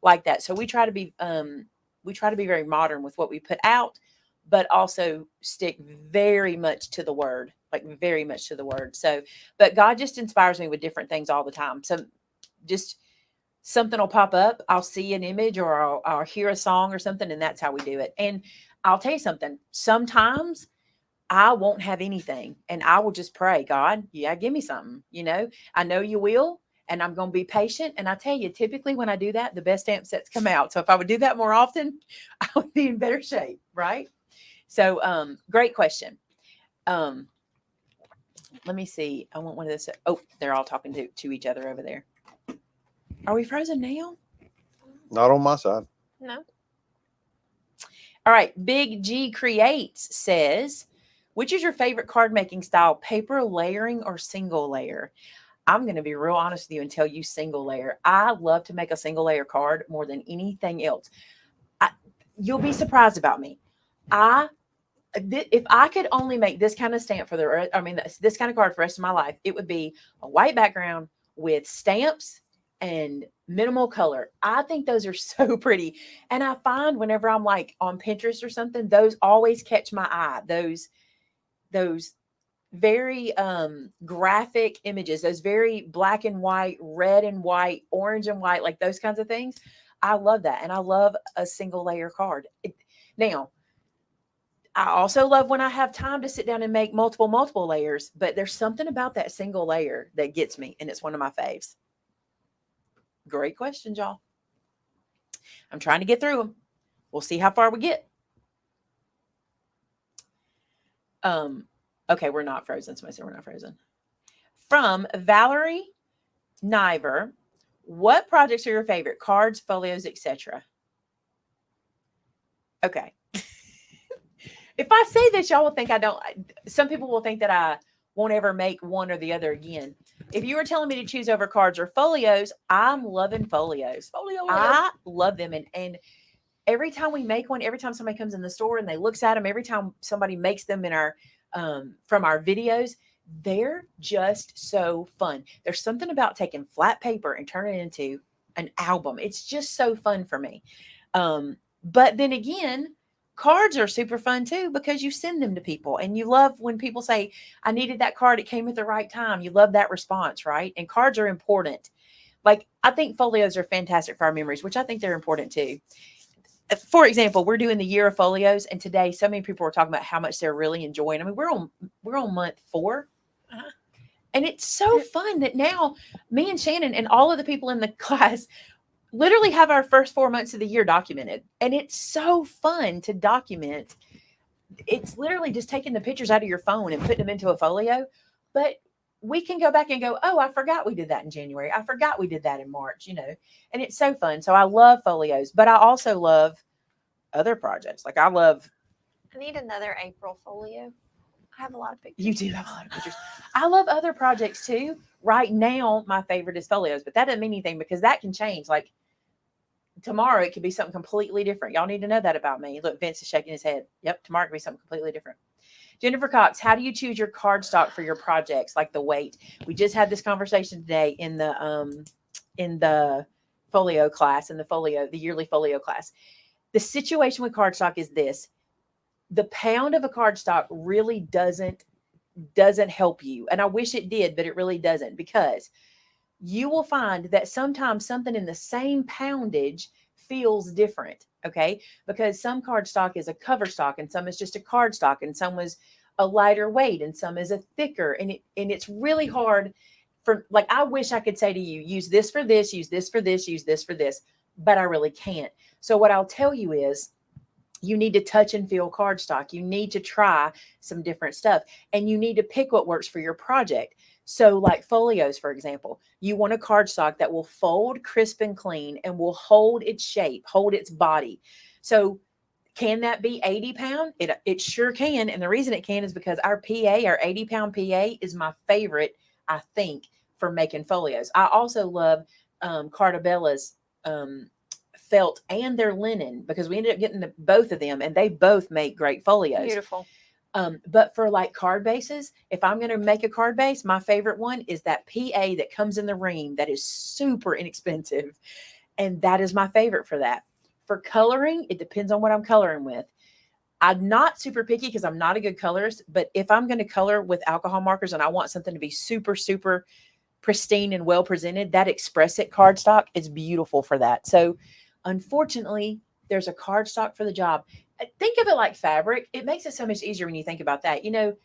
[SPEAKER 1] like that. So we try to be very modern with what we put out, but also stick very much to the word, like very much to the word. So, but God just inspires me with different things all the time. So just something will pop up. I'll see an image or I'll hear a song or something, and that's how we do it. And I'll tell you something. Sometimes I won't have anything, and I will just pray, God, yeah, give me something. I know you will, and I'm going to be patient. And I tell you, typically when I do that, the best stamp sets come out. So if I would do that more often, I would be in better shape, right? So, great question. Let me see. I want one of those. Oh, they're all talking to each other over there. Are we frozen now?
[SPEAKER 2] Not on my side.
[SPEAKER 3] No.
[SPEAKER 1] All right. Big G Creates says, which is your favorite card making style, paper layering or single layer? I'm going to be real honest with you and tell you single layer. I love to make a single layer card more than anything else. You'll be surprised about me. If I could only make this kind of stamp this kind of card for the rest of my life, it would be a white background with stamps and minimal color. I think those are so pretty. And I find whenever I'm like on Pinterest or something, those always catch my eye. Those very graphic images, those very black and white, red and white, orange and white, like those kinds of things. I love that. And I love a single layer card. Now, I also love when I have time to sit down and make multiple layers, but there's something about that single layer that gets me, and it's one of my faves. Great question, y'all. I'm trying to get through them. We'll see how far we get. Okay, we're not frozen. Somebody said we're not frozen. From Valerie Niver, what projects are your favorite? Cards, folios, etc. Okay. If I say this, y'all will think I don't. Some people will think that I won't ever make one or the other again. If you were telling me to choose over cards or folios, I'm loving folios. I love them. And every time we make one, every time somebody comes in the store and they looks at them, every time somebody makes them in our from our videos, they're just so fun. There's something about taking flat paper and turning it into an album. It's just so fun for me. But then again, cards are super fun too, because you send them to people and you love when people say, I needed that card. It came at the right time. You love that response, right? And cards are important. Like, I think folios are fantastic for our memories, which I think they're important too. For example, we're doing the year of folios, and today so many people are talking about how much they're really enjoying. I mean, we're on month 4. And it's so fun that now me and Shannon and all of the people in the class literally have our first 4 months of the year documented. And it's so fun to document. It's literally just taking the pictures out of your phone and putting them into a folio. But we can go back and go, oh, I forgot we did that in January. I forgot we did that in March, and it's so fun. So I love folios, but I also love other projects. Like I
[SPEAKER 3] need another April folio. I have a lot of pictures.
[SPEAKER 1] You do have a lot of pictures. I love other projects too. Right now, my favorite is folios, but that doesn't mean anything because that can change. Like tomorrow it could be something completely different. Y'all need to know that about me. Look, Vince is shaking his head. Yep, tomorrow it could be something completely different. Jennifer Cox, how do you choose your cardstock for your projects, like the weight? We just had this conversation today in the folio class, the yearly folio class. The situation with cardstock is this: the pound of a cardstock really doesn't help you, and I wish it did, but it really doesn't, because you will find that sometimes something in the same poundage feels different. Okay. Because some cardstock is a cover stock, and some is just a cardstock, and some was a lighter weight, and some is a thicker. And it's really hard for, like, I wish I could say to you, use this for this, use this for this, use this for this, but I really can't. So what I'll tell you is, you need to touch and feel cardstock. You need to try some different stuff, and you need to pick what works for your project. So like folios, for example, you want a cardstock that will fold crisp and clean and will hold its shape, hold its body. So can that be 80 pound? It sure can. And the reason it can is because our 80 pound PA is my favorite, I think, for making folios. I also love Cardabella's felt and their linen, because we ended up getting both of them, and they both make great folios.
[SPEAKER 3] Beautiful.
[SPEAKER 1] But for like card bases, if I'm going to make a card base, my favorite one is that PA that comes in the ream that is super inexpensive. And that is my favorite for that. For coloring, it depends on what I'm coloring with. I'm not super picky because I'm not a good colorist, but if I'm going to color with alcohol markers and I want something to be super, super pristine and well presented, that Express It cardstock is beautiful for that. So unfortunately, there's a cardstock for the job. Think of it like fabric. It makes it so much easier when you think about that. You know,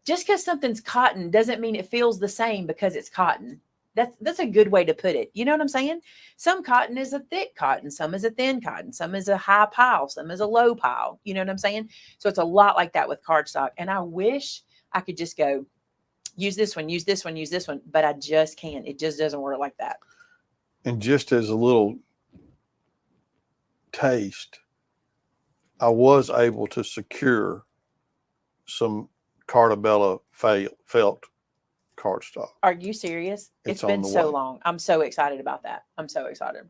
[SPEAKER 1] just because something's cotton doesn't mean it feels the same because it's cotton. That's a good way to put it. You know what I'm saying? Some cotton is a thick cotton, some is a thin cotton, some is a high pile, some is a low pile. You know what I'm saying? So it's a lot like that with cardstock. And I wish I could just go, use this one, use this one, use this one, but I just can't. It just doesn't work like that.
[SPEAKER 2] And just as a little taste, I was able to secure some Cardabella felt cardstock.
[SPEAKER 1] Are you serious? It's
[SPEAKER 2] on
[SPEAKER 1] been
[SPEAKER 2] the
[SPEAKER 1] so
[SPEAKER 2] way.
[SPEAKER 1] long. I'm so excited about that. I'm so excited.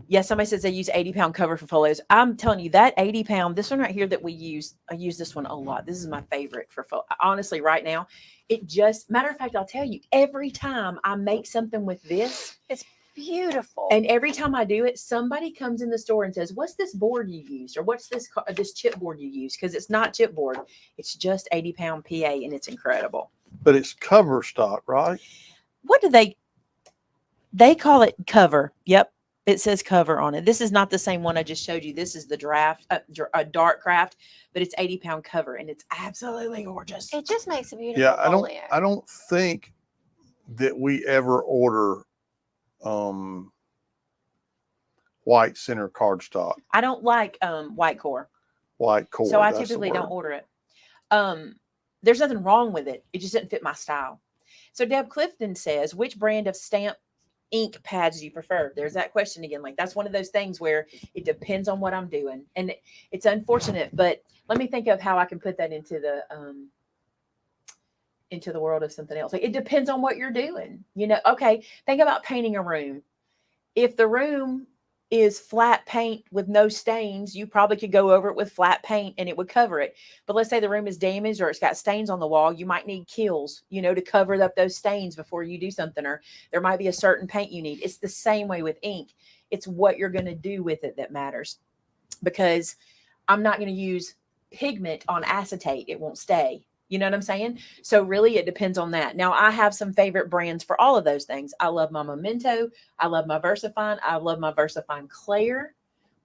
[SPEAKER 1] Yeah, somebody says they use 80 pound cover for folios. I'm telling you, that 80 pound, this one right here that we use, I use this one a lot. This is my favorite for honestly, right now. It just, matter of fact, I'll tell you, every time I make something with this,
[SPEAKER 3] It's beautiful.
[SPEAKER 1] and every time I do it, somebody comes in the store and says, what's this board you used? Or what's this chipboard you use? Because it's not chipboard. It's just 80 pound PA, and it's incredible.
[SPEAKER 2] But it's cover stock, right?
[SPEAKER 1] What do they call it? Cover. Yep. It says cover on it. This is not the same one I just showed you. This is the a dark craft, but it's 80 pound cover, and it's absolutely gorgeous.
[SPEAKER 3] It just makes a beautiful
[SPEAKER 2] Yeah,
[SPEAKER 3] folio.
[SPEAKER 2] I don't think that we ever order white center cardstock.
[SPEAKER 1] I don't like white core.
[SPEAKER 2] White core.
[SPEAKER 1] So I
[SPEAKER 2] that's the
[SPEAKER 1] typically
[SPEAKER 2] word.
[SPEAKER 1] don't order it. There's nothing wrong with it. It just didn't fit my style. So Deb Clifton says, which brand of stamp ink pads do you prefer? There's that question again. Like, that's one of those things where it depends on what I'm doing. And it's unfortunate, but let me think of how I can put that into the world of something else. Like, it depends on what you're doing. You know, okay, think about painting a room. If the room is flat paint with no stains, you probably could go over it with flat paint and it would cover it. But let's say the room is damaged or it's got stains on the wall, you might need Kills, you know, to cover up those stains before you do something, or there might be a certain paint you need. It's the same way with ink. It's what you're going to do with it that matters, because I'm not going to use pigment on acetate. It won't stay. You know what I'm saying? So really it depends on that. Now, I have some favorite brands for all of those things. I love my Memento. I love my VersaFine. I love my VersaFine Claire.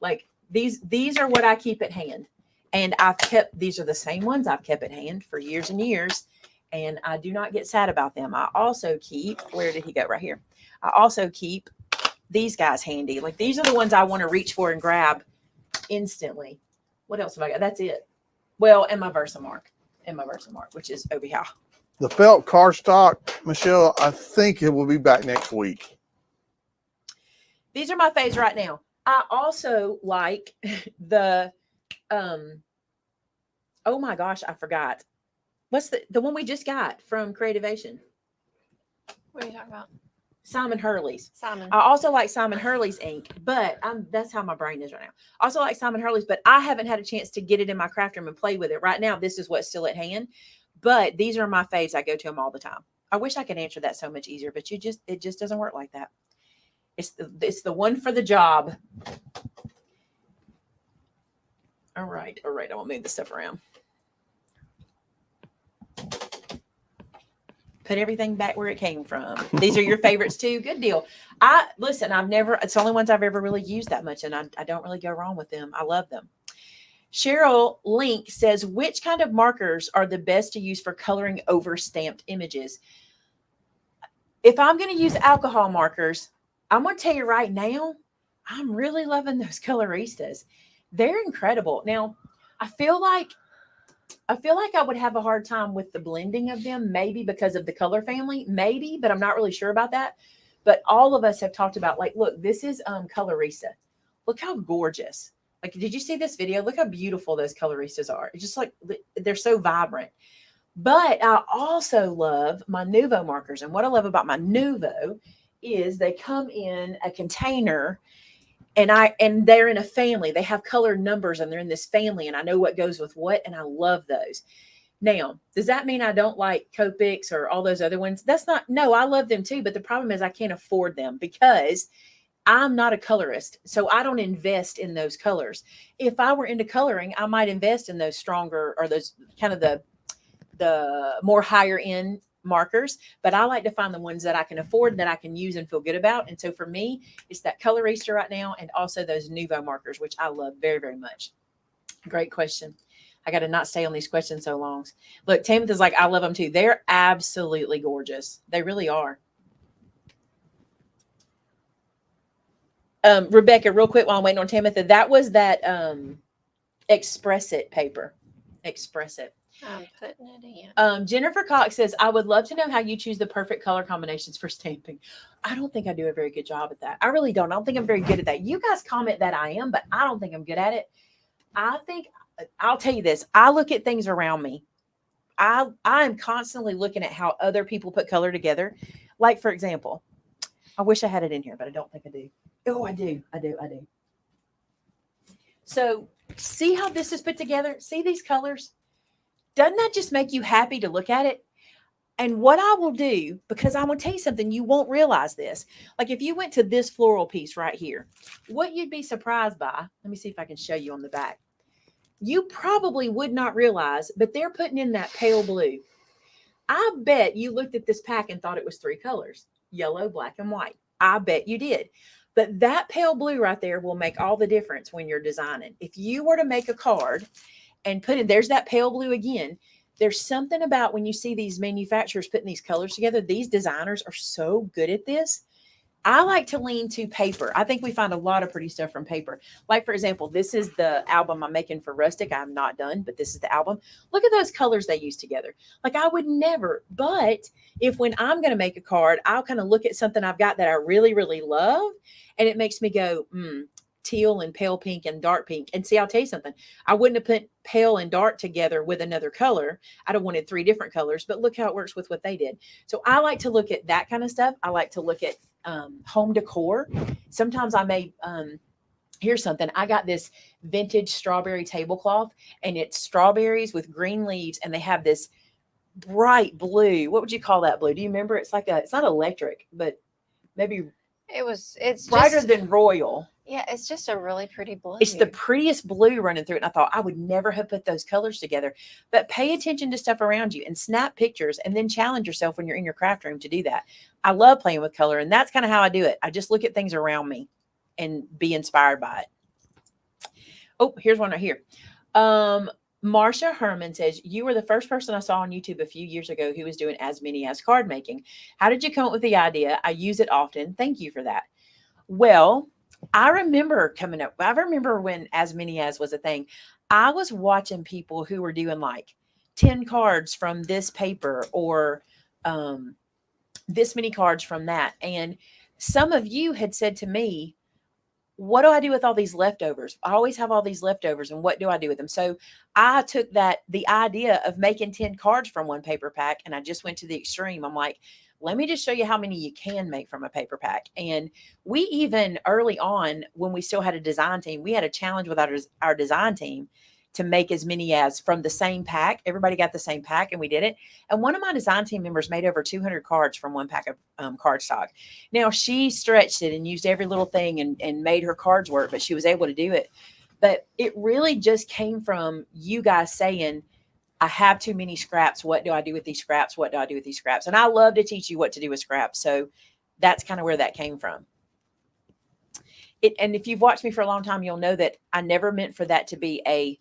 [SPEAKER 1] Like, these are what I keep at hand. And these are the same ones I've kept at hand for years and years. And I do not get sad about them. I also keep, where did he go? Right here. I also keep these guys handy. Like, these are the ones I want to reach for and grab instantly. What else have I got? That's it. Well, and my Versamark. Which is over here.
[SPEAKER 2] The felt cardstock, Michelle, I think it will be back next week.
[SPEAKER 1] These are my faves right now. I also like the, oh my gosh, I forgot. What's the one we just got from Creativation?
[SPEAKER 3] What are you talking about?
[SPEAKER 1] Simon Hurley's.
[SPEAKER 3] Simon.
[SPEAKER 1] I also like Simon Hurley's ink, but that's how my brain is right now. I also like Simon Hurley's, but I haven't had a chance to get it in my craft room and play with it. Right now, this is what's still at hand. But these are my faves. I go to them all the time. I wish I could answer that so much easier, but it just doesn't work like that. It's the one for the job. All right. I won't move this stuff around. Put everything back where it came from. These are your favorites too. Good deal. It's the only ones I've ever really used that much, and I don't really go wrong with them. I love them. Cheryl Link says, which kind of markers are the best to use for coloring over stamped images? If I'm going to use alcohol markers, I'm going to tell you right now, I'm really loving those coloristas. They're incredible. Now, I feel like I would have a hard time with the blending of them, maybe because of the color family, maybe, but I'm not really sure about that. But all of us have talked about, like, look, this is colorista. Look how gorgeous. Like, did you see this video? Look how beautiful those coloristas are. It's just like, they're so vibrant. But I also love my Nuvo markers. And what I love about my Nuvo is they come in a container, and they're in a family. They have colored numbers and they're in this family, and I know what goes with what, and I love those. Now, does that mean I don't like Copics or all those other ones? No, I love them too, but the problem is I can't afford them because I'm not a colorist, so I don't invest in those colors. If I were into coloring, I might invest in those stronger, or those kind of the more higher end markers, but I like to find the ones that I can afford, that I can use and feel good about. And so for me, it's that colorista right now, and also those Nuvo markers, which I love very, very much. Great question. I got to not stay on these questions so long. Look, Tamitha's like, I love them too. They're absolutely gorgeous. They really are. Rebecca, real quick while I'm waiting on Tamitha, that was that Express It paper. Express It.
[SPEAKER 3] I'm putting it in.
[SPEAKER 1] Jennifer Cox says, I would love to know how you choose the perfect color combinations for stamping. I don't think I do a very good job at that. I really don't. I don't think I'm very good at that. You guys comment that I am, but I don't think I'm good at it. I'll tell you this. I look at things around me. I am constantly looking at how other people put color together. Like, for example, I wish I had it in here, but I don't think I do. Oh, I do. So see how this is put together? See these colors? Doesn't that just make you happy to look at it? And what I will do, because I will tell you something, you won't realize this. Like if you went to this floral piece right here, what you'd be surprised by, let me see if I can show you on the back. You probably would not realize, but they're putting in that pale blue. I bet you looked at this pack and thought it was 3 colors, yellow, black, and white. I bet you did. But that pale blue right there will make all the difference when you're designing. If you were to make a card and put in, there's that pale blue again. There's something about when you see these manufacturers putting these colors together, these designers are so good at this. I like to lean to paper. I think we find a lot of pretty stuff from paper. Like, for example, this is the album I'm making for Rustic. I'm not done, but this is the album. Look at those colors they use together. Like, I would never, but if when I'm going to make a card, I'll kind of look at something I've got that I really, really love, and it makes me go, teal and pale pink and dark pink. And see, I'll tell you something. I wouldn't have put pale and dark together with another color. I'd have wanted 3 different colors, but look how it works with what they did. So I like to look at that kind of stuff. I like to look at home decor. Sometimes I may, here's something. I got this vintage strawberry tablecloth, and it's strawberries with green leaves, and they have this bright blue. What would you call that blue? Do you remember? It's like it's not electric, but maybe
[SPEAKER 3] it's
[SPEAKER 1] brighter
[SPEAKER 3] just,
[SPEAKER 1] than royal.
[SPEAKER 3] Yeah, it's just a really pretty blue.
[SPEAKER 1] It's the prettiest blue running through it. And I thought I would never have put those colors together. But pay attention to stuff around you and snap pictures, and then challenge yourself when you're in your craft room to do that. I love playing with color, and that's kind of how I do it. I just look at things around me and be inspired by it. Oh, here's one right here. Marsha Herman says, you were the first person I saw on YouTube a few years ago who was doing as many as card making. How did you come up with the idea? I use it often. Thank you for that. Well, I remember coming up. I remember when as many as was a thing. I was watching people who were doing like 10 cards from this paper, or this many cards from that. And some of you had said to me, what do I do with all these leftovers? I always have all these leftovers, and what do I do with them? So I took the idea of making 10 cards from one paper pack, and I just went to the extreme. I'm like, let me just show you how many you can make from a paper pack. And we even early on, when we still had a design team, we had a challenge with our design team to make as many as from the same pack. Everybody got the same pack, and we did it. And one of my design team members made over 200 cards from one pack of cardstock. Now, she stretched it and used every little thing and made her cards work, but she was able to do it. But it really just came from you guys saying, I have too many scraps. What do I do with these scraps? What do I do with these scraps? And I love to teach you what to do with scraps. So that's kind of where that came from. And if you've watched me for a long time, you'll know that I never meant for that to be a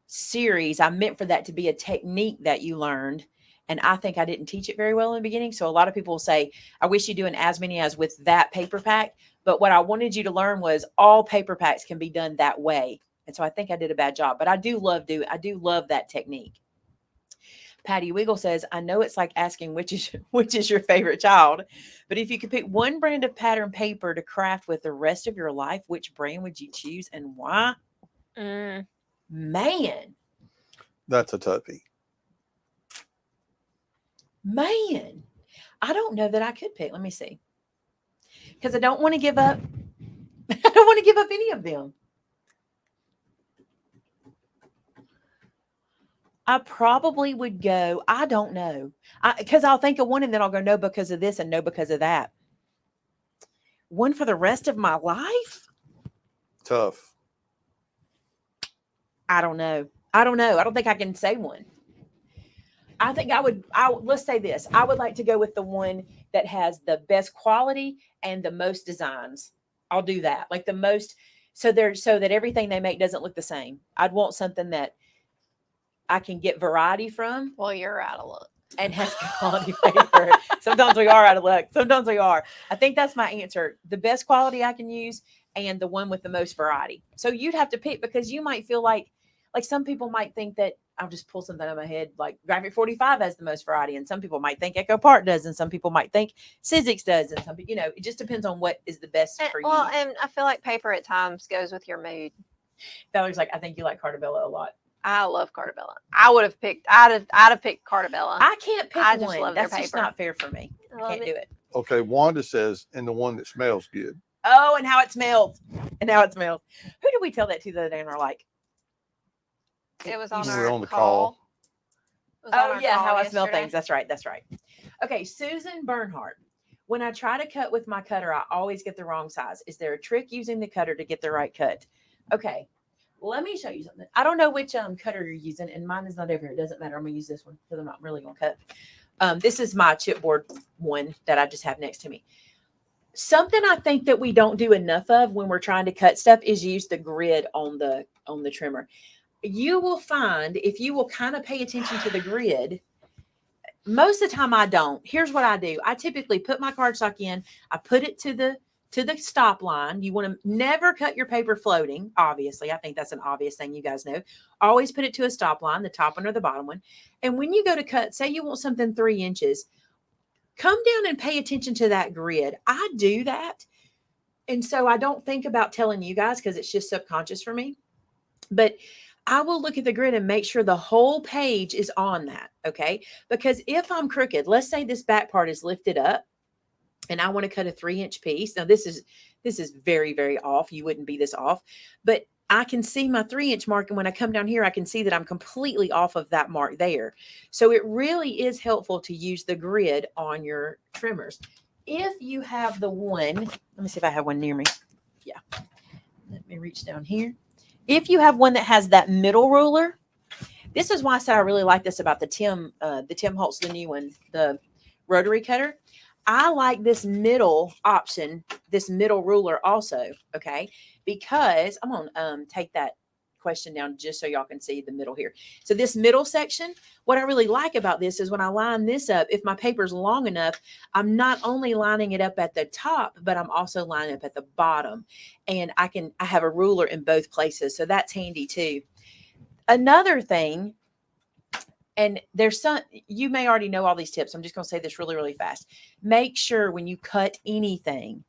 [SPEAKER 1] series. I meant for that to be a technique that you learned. And I think I didn't teach it very well in the beginning. So a lot of people will say, I wish you'd doing as many as with that paper pack. But what I wanted you to learn was all paper packs can be done that way. And so I think I did a bad job, but I do love that technique. Patty Wiggle says, I know it's like asking which is your favorite child, but if you could pick one brand of pattern paper to craft with the rest of your life, which brand would you choose and why? Man.
[SPEAKER 2] That's a toughie.
[SPEAKER 1] Man. I don't know that I could pick. Let me see. Because I don't want to give up. I don't want to give up any of them. I probably would go, I don't know. Because I'll think of one and then I'll go, no, because of this and no, because of that. One for the rest of my life?
[SPEAKER 2] Tough.
[SPEAKER 1] I don't know. I don't think I can say one. I think let's say this. I would like to go with the one that has the best quality and the most designs. I'll do that. Like the most, so that everything they make doesn't look the same. I'd want something that I can get variety from.
[SPEAKER 3] Well, you're out of luck.
[SPEAKER 1] And has quality paper. Sometimes we are out of luck. Sometimes we are. I think that's my answer. The best quality I can use and the one with the most variety. So you'd have to pick, because you might feel like some people might think that, I'll just pull something out of my head, like Graphic 45 has the most variety, and some people might think Echo Park does, and some people might think Sizzix does, and some people, it just depends on what is the best for you.
[SPEAKER 3] Well, and I feel like paper at times goes with your mood.
[SPEAKER 1] Valerie's like, I think you like Cartabella a lot.
[SPEAKER 3] I love Cartabella. I'd have picked Cartabella.
[SPEAKER 1] I can't pick
[SPEAKER 3] I
[SPEAKER 1] one.
[SPEAKER 3] just love their
[SPEAKER 1] That's just
[SPEAKER 3] paper.
[SPEAKER 1] not fair for me. I can't do it.
[SPEAKER 2] Okay, Wanda says, and the one that smells good.
[SPEAKER 1] Oh, and how it smells. Who did we tell that to the other day? And we're like,
[SPEAKER 3] It was on
[SPEAKER 2] We
[SPEAKER 3] our
[SPEAKER 2] were on the call.
[SPEAKER 3] It was on
[SPEAKER 1] oh
[SPEAKER 3] our
[SPEAKER 1] yeah,
[SPEAKER 3] call
[SPEAKER 1] how I smell
[SPEAKER 3] yesterday.
[SPEAKER 1] things. That's right. Okay, Susan Bernhardt. When I try to cut with my cutter, I always get the wrong size. Is there a trick using the cutter to get the right cut? Okay, let me show you something. I don't know which cutter you're using, and mine is not over here. It doesn't matter. I'm gonna use this one because I'm not really gonna cut. This is my chipboard one that I just have next to me. Something I think that we don't do enough of when we're trying to cut stuff is use the grid on the trimmer. You will find, if you will kind of pay attention to the grid, most of the time I don't. Here's what I do. I typically put my cardstock in. I put it to the stop line. You want to never cut your paper floating. Obviously, I think that's an obvious thing you guys know. Always put it to a stop line, the top one or the bottom one. And when you go to cut, say you want something 3 inches, come down and pay attention to that grid. I do that. And so I don't think about telling you guys because it's just subconscious for me. But I will look at the grid and make sure the whole page is on that, okay? Because if I'm crooked, let's say this back part is lifted up and I want to cut a 3-inch piece. Now this is very, very off. You wouldn't be this off, but I can see my 3-inch mark. And when I come down here, I can see that I'm completely off of that mark there. So it really is helpful to use the grid on your trimmers. If you have the one, let me see if I have one near me. Yeah. Let me reach down here. If you have one that has that middle ruler, this is why I said I really like this about the Tim Holtz, the new one, the rotary cutter. I like this middle option, this middle ruler also, okay? Because I'm going to take that question down just so y'all can see the middle here. So this middle section, what I really like about this is when I line this up, if my paper's long enough, I'm not only lining it up at the top, but I'm also lining up at the bottom. And I have a ruler in both places. So that's handy too. Another thing, and you may already know all these tips. I'm just going to say this really, really fast. Make sure when you cut anything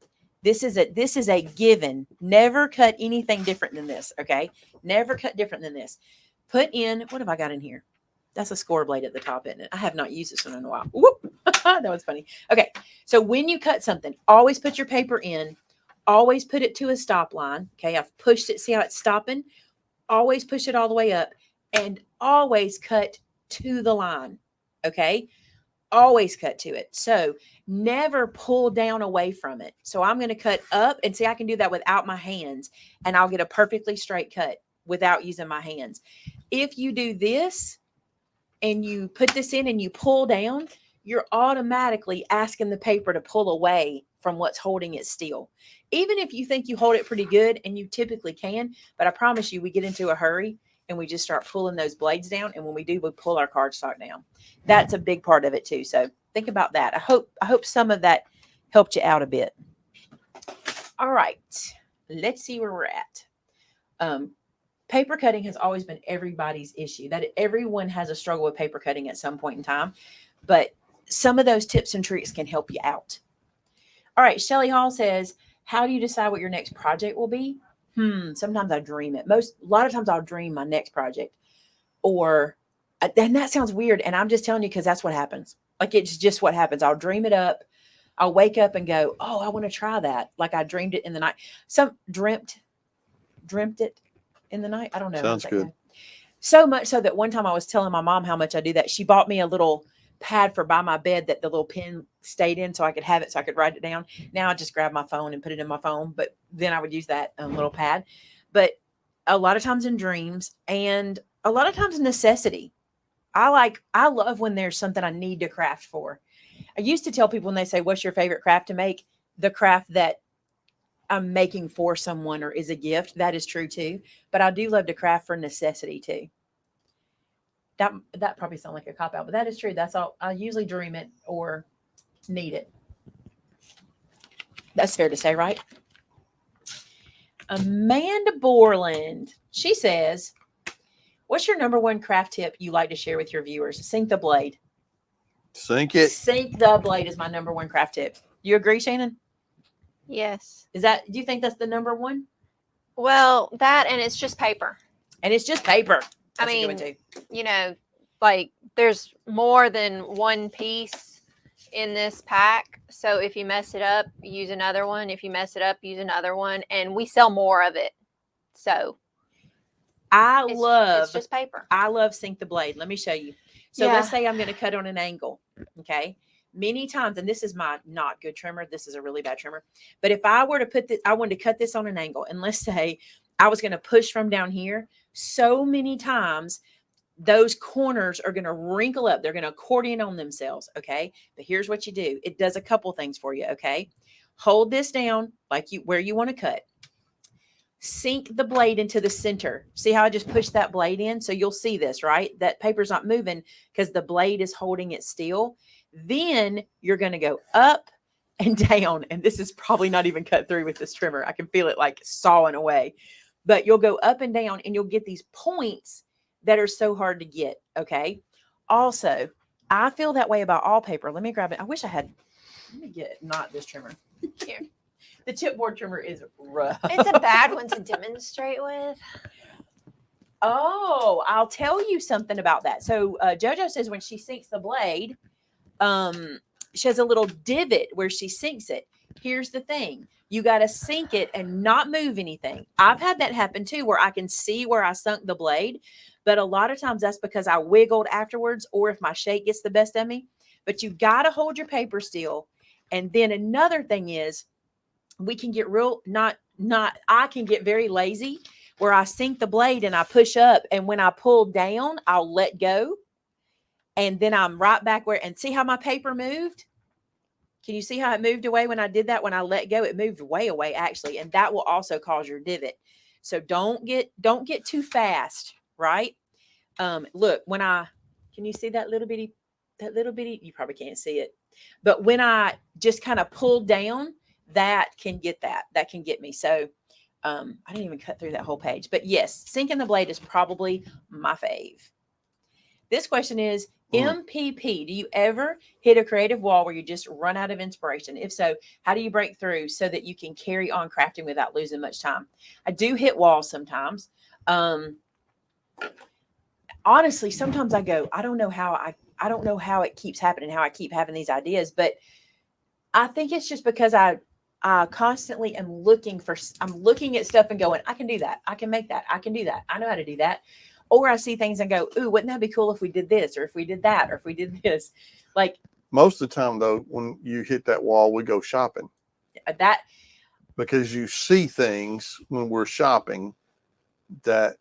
[SPEAKER 1] This is a given. Never cut anything different than this. Okay. Never cut different than this. Put in, what have I got in here? That's a score blade at the top, isn't it? I have not used this one in a while. Whoop. That was funny. Okay. So when you cut something, always put your paper in, always put it to a stop line. Okay. I've pushed it. See how it's stopping? Always push it all the way up and always cut to the line. Okay. Always cut to it. So never pull down away from it. So I'm going to cut up, and see, I can do that without my hands, and I'll get a perfectly straight cut without using my hands. If you do this and you put this in and you pull down, you're automatically asking the paper to pull away from what's holding it still. Even if you think you hold it pretty good, and you typically can, but I promise you, we get into a hurry and we just start pulling those blades down. And when we do, we pull our cardstock down. That's a big part of it too. So think about that. I hope some of that helped you out a bit. All right, let's see where we're at. Paper cutting has always been everybody's issue. That everyone has a struggle with paper cutting at some point in time, but some of those tips and tricks can help you out. All right, Shelly Hall says, how do you decide what your next project will be? Sometimes I dream it. A lot of times I'll dream my next project, and that sounds weird. And I'm just telling you, because that's what happens. Like, it's just what happens. I'll dream it up. I'll wake up and go, oh, I want to try that. Like, I dreamed it in the night. Dreamt it in the night. I don't know.
[SPEAKER 2] Sounds good.
[SPEAKER 1] So much so that one time I was telling my mom how much I do that. She bought me a little pad for by my bed that the little pen stayed in, so I could have it, so I could write it down. Now I just grab my phone and put it in my phone, but then I would use that little pad. But a lot of times in dreams, and a lot of times necessity. I love when there's something I need to craft for. I used to tell people when they say, what's your favorite craft to make? The craft that I'm making for someone or is a gift. That is true too. But I do love to craft for necessity too. That probably sounds like a cop out, but that is true. That's all. I usually dream it or need it. That's fair to say, right? Amanda Borland, she says, what's your number one craft tip you like to share with your viewers? Sink the blade.
[SPEAKER 2] Sink it.
[SPEAKER 1] Sink the blade is my number one craft tip. You agree, Shannon?
[SPEAKER 3] Yes.
[SPEAKER 1] Do you think that's the number one?
[SPEAKER 3] Well, that, and it's just paper.
[SPEAKER 1] And it's just paper.
[SPEAKER 3] I mean, you know, like, there's more than one piece in this pack. So if you mess it up, use another one. If you mess it up, use another one. And we sell more of it. So it's just paper.
[SPEAKER 1] I love sink the blade. Let me show you. So let's say I'm going to cut on an angle. Okay. Many times, and this is my not good trimmer. This is a really bad trimmer. But if I were to put this, I wanted to cut this on an angle, and let's say I was going to push from down here. So many times those corners are going to wrinkle up. They're going to accordion on themselves. Okay. But here's what you do. It does a couple things for you. Okay. Hold this down like where you want to cut. Sink the blade into the center. See how I just pushed that blade in? So you'll see this, right? That paper's not moving because the blade is holding it still. Then you're going to go up and down. And this is probably not even cut through with this trimmer. I can feel it like sawing away. But you'll go up and down, and you'll get these points that are so hard to get. Okay. Also, I feel that way about all paper. Let me grab it. I wish I had. Let me get not this trimmer.
[SPEAKER 3] Here.
[SPEAKER 1] The chipboard trimmer is rough.
[SPEAKER 3] It's a bad one to demonstrate with.
[SPEAKER 1] Oh, I'll tell you something about that. So JoJo says when she sinks the blade, she has a little divot where she sinks it. Here's the thing. You got to sink it and not move anything. I've had that happen too, where I can see where I sunk the blade. But a lot of times that's because I wiggled afterwards, or if my shake gets the best of me. But you got to hold your paper still. And then another thing is, we can get I can get very lazy where I sink the blade and I push up. And when I pull down, I'll let go. And then I'm right back where, and see how my paper moved? Can you see how it moved away when I did that? When I let go, it moved way away actually. And that will also cause your divot. So don't get too fast, right? Look, can you see that little bitty, you probably can't see it. But when I just kind of pull down, that can get me. So I didn't even cut through that whole page. But yes, sinking the blade is probably my fave. This question is, MPP. Do you ever hit a creative wall where you just run out of inspiration? If so, how do you break through so that you can carry on crafting without losing much time? I do hit walls sometimes. Honestly, sometimes I go, I don't know how it keeps happening, how I keep having these ideas, but I think it's just because I constantly am looking at stuff and going, I can do that. I can make that. I can do that. I know how to do that. Or I see things and go, ooh, wouldn't that be cool if we did this, or if we did that, or if we did this? Like,
[SPEAKER 2] most of the time though, when you hit that wall, we go shopping.
[SPEAKER 1] That
[SPEAKER 2] Because you see things when we're shopping that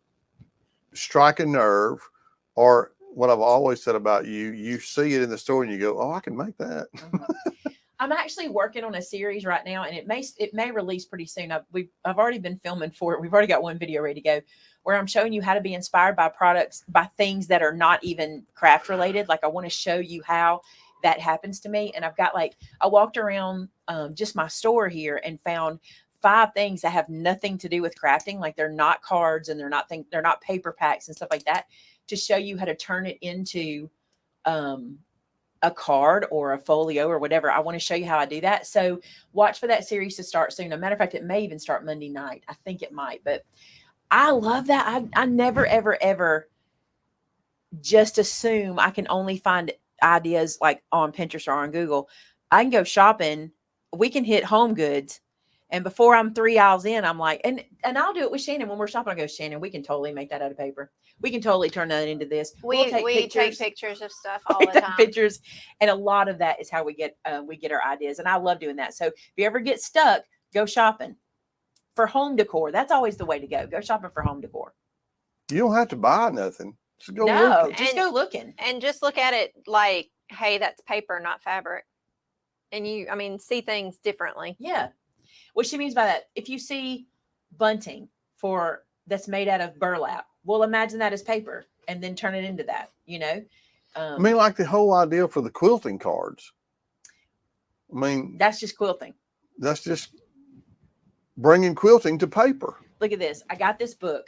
[SPEAKER 2] strike a nerve, or what I've always said about you, you see it in the store and you go, oh, I can make that.
[SPEAKER 1] I'm actually working on a series right now, and it may release pretty soon. I've already been filming for it. We've already got one video ready to go, where I'm showing you how to be inspired by products, by things that are not even craft related. Like, I want to show you how that happens to me. And I've got, like, I walked around just my store here and found 5 things that have nothing to do with crafting. Like, they're not cards, and they're not paper packs and stuff like that, to show you how to turn it into a card or a folio or whatever. I want to show you how I do that. So watch for that series to start soon. As a matter of fact, it may even start Monday night. I think it might, but I love that. I never, ever, ever just assume I can only find ideas like on Pinterest or on Google. I can go shopping. We can hit Home Goods. And before I'm 3 aisles in, I'm like, and I'll do it with Shannon when we're shopping. I go, Shannon, we can totally make that out of paper. We can totally turn that into this.
[SPEAKER 3] We take pictures of stuff all the time.
[SPEAKER 1] Pictures, and a lot of that is how we get our ideas. And I love doing that. So if you ever get stuck, go shopping for home decor. That's always the way to go. Go shopping for home decor.
[SPEAKER 2] You don't have to buy nothing. Just go looking.
[SPEAKER 1] Just go looking.
[SPEAKER 3] And just look at it like, hey, that's paper, not fabric. And see things differently.
[SPEAKER 1] Yeah. What she means by that, if you see bunting that's made out of burlap, well, imagine that as paper and then turn it into that,
[SPEAKER 2] I mean, like the whole idea for the quilting cards. I mean,
[SPEAKER 1] that's just quilting.
[SPEAKER 2] That's just bringing quilting to paper.
[SPEAKER 1] Look at this. I got this book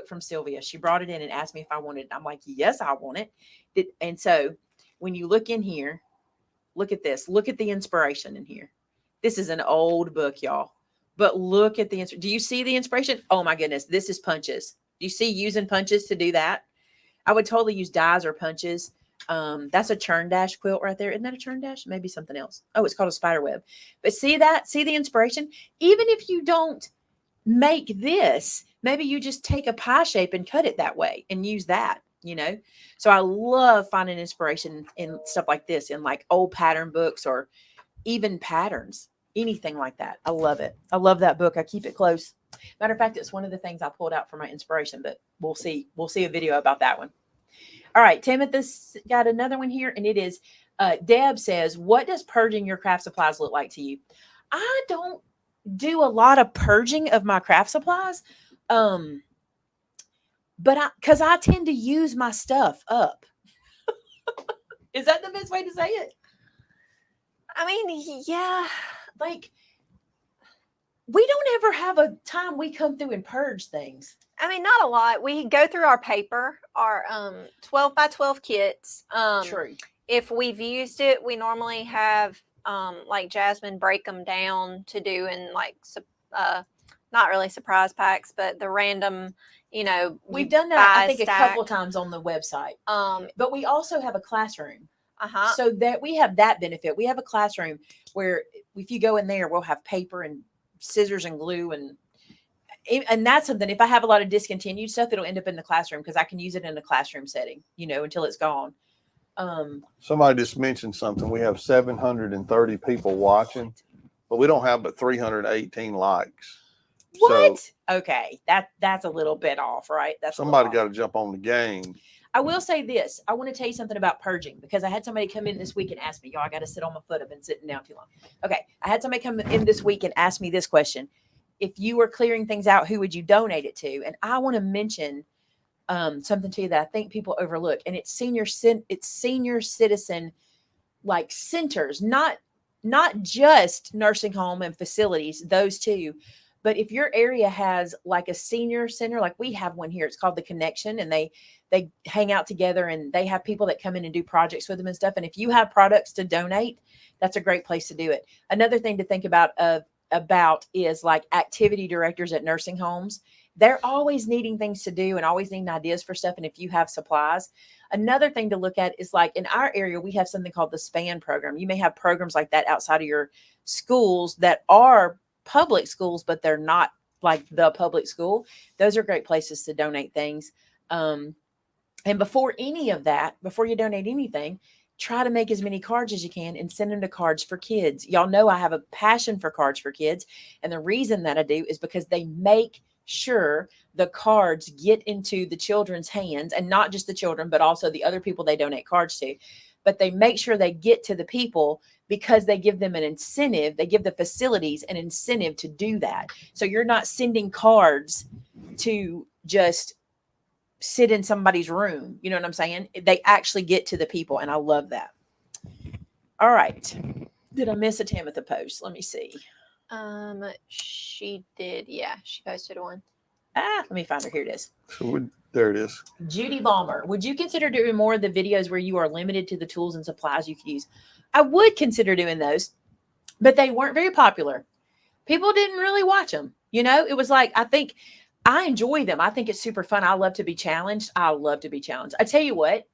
[SPEAKER 1] from Sylvia. She brought it in and asked me if I wanted it. I'm like, yes, I want it. And so when you look in here, look at this. Look at the inspiration in here. This is an old book, y'all. But look at do you see the inspiration? Oh my goodness. This is punches. Do you see using punches to do that? I would totally use dies or punches. That's a churn dash quilt right there. Isn't that a churn dash? Maybe something else. Oh, it's called a spider web. But see the inspiration? Even if you don't make this, maybe you just take a pie shape and cut it that way and use that, So I love finding inspiration in stuff like this, in like old pattern books or even patterns. Anything like that. I love it. I love that book. I keep it close. Matter of fact, it's one of the things I pulled out for my inspiration, but we'll see a video about that one. All right. Timothy's got another one here, and it is, Deb says, what does purging your craft supplies look like to you? I don't do a lot of purging of my craft supplies. But because I tend to use my stuff up. Is that the best way to say it?
[SPEAKER 3] Yeah.
[SPEAKER 1] Like, we don't ever have a time we come through and purge things.
[SPEAKER 3] Not a lot. We go through our paper, our 12 by 12 kits.
[SPEAKER 1] True.
[SPEAKER 3] If we've used it, we normally have like Jasmine break them down to do in like not really surprise packs, but the random,
[SPEAKER 1] we've done that I think a couple times on the website. But we also have a classroom. So that we have that benefit. We have a classroom where if you go in there, we'll have paper and scissors and glue, and that's something. If I have a lot of discontinued stuff, it'll end up in the classroom because I can use it in a classroom setting, until it's gone.
[SPEAKER 2] Somebody just mentioned something. We have 730 people watching, but we don't have but 318 likes.
[SPEAKER 1] What? So, okay, that's a little bit off, right? That's
[SPEAKER 2] somebody got to jump on the game.
[SPEAKER 1] I will say this. I want to tell you something about purging, because I had somebody come in this week and ask me, y'all, I got to sit on my foot. I've been sitting down too long. Okay. I had somebody come in this week and ask me this question. If you were clearing things out, who would you donate it to? And I want to mention something to you that I think people overlook. And it's senior citizen, like, centers, not just nursing home and facilities, those two, But if your area has like a senior center, like we have one here, it's called The Connection, and they hang out together and they have people that come in and do projects with them and stuff. And if you have products to donate, that's a great place to do it. Another thing to think about is like activity directors at nursing homes. They're always needing things to do and always needing ideas for stuff. And if you have supplies, another thing to look at is like in our area, we have something called the SPAN program. You may have programs like that outside of your schools that are public schools, but they're not like the public school. Those are great places to donate things. And before any of that, before you donate anything, try to make as many cards as you can and send them to Cards for Kids. Y'all know I have a passion for Cards for Kids. And the reason that I do is because they make sure the cards get into the children's hands, and not just the children, but also the other people they donate cards to. But they make sure they get to the people because they give them an incentive. They give the facilities an incentive to do that. So you're not sending cards to just sit in somebody's room. You know what I'm saying? They actually get to the people. And I love that. All right. Did I miss a Tamitha post? Let me see.
[SPEAKER 3] She did. Yeah, she posted one.
[SPEAKER 1] Let me find her. Here it is.
[SPEAKER 2] So there it is.
[SPEAKER 1] Judy Balmer, would you consider doing more of the videos where you are limited to the tools and supplies you could use? I would consider doing those, but they weren't very popular. People didn't really watch them. You know, it was like, I think I enjoy them. I think it's super fun. I love to be challenged. I love to be challenged. I tell you what,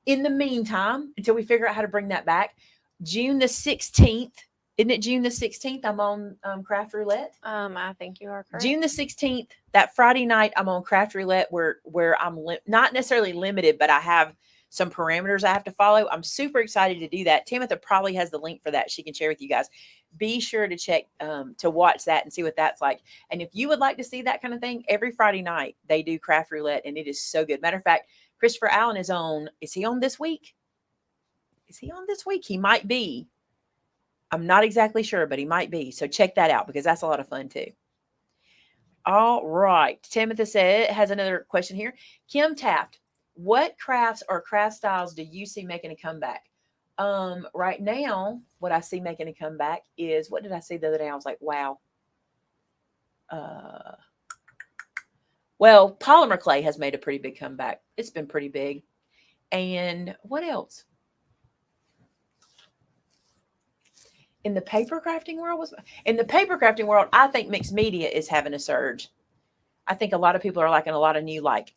[SPEAKER 1] in the meantime, until we figure out how to bring that back, June the 16th, isn't it June the 16th? I'm on Craft Roulette.
[SPEAKER 3] I think you are correct.
[SPEAKER 1] June the 16th, that Friday night, I'm on Craft Roulette where I'm not necessarily limited, but I have some parameters I have to follow. I'm super excited to do that. Tamitha probably has the link for that. She can share with you guys. Be sure to check to watch that and see what that's like. And if you would like to see that kind of thing, every Friday night they do Craft Roulette, and it is so good. Matter of fact, Christopher Allen is on. Is he on this week? Is he on this week? He might be. I'm not exactly sure, but he might be. So check that out because that's a lot of fun too. All right. Tamitha has another question here. Kim Taft, what crafts or craft styles do you see making a comeback? Right now, what I see making a comeback is, what did I see the other day? I was like, wow. Well, polymer clay has made a pretty big comeback. It's been pretty big. And what else? In the paper crafting world, I think mixed media is having a surge. I think a lot of people are liking a lot of new like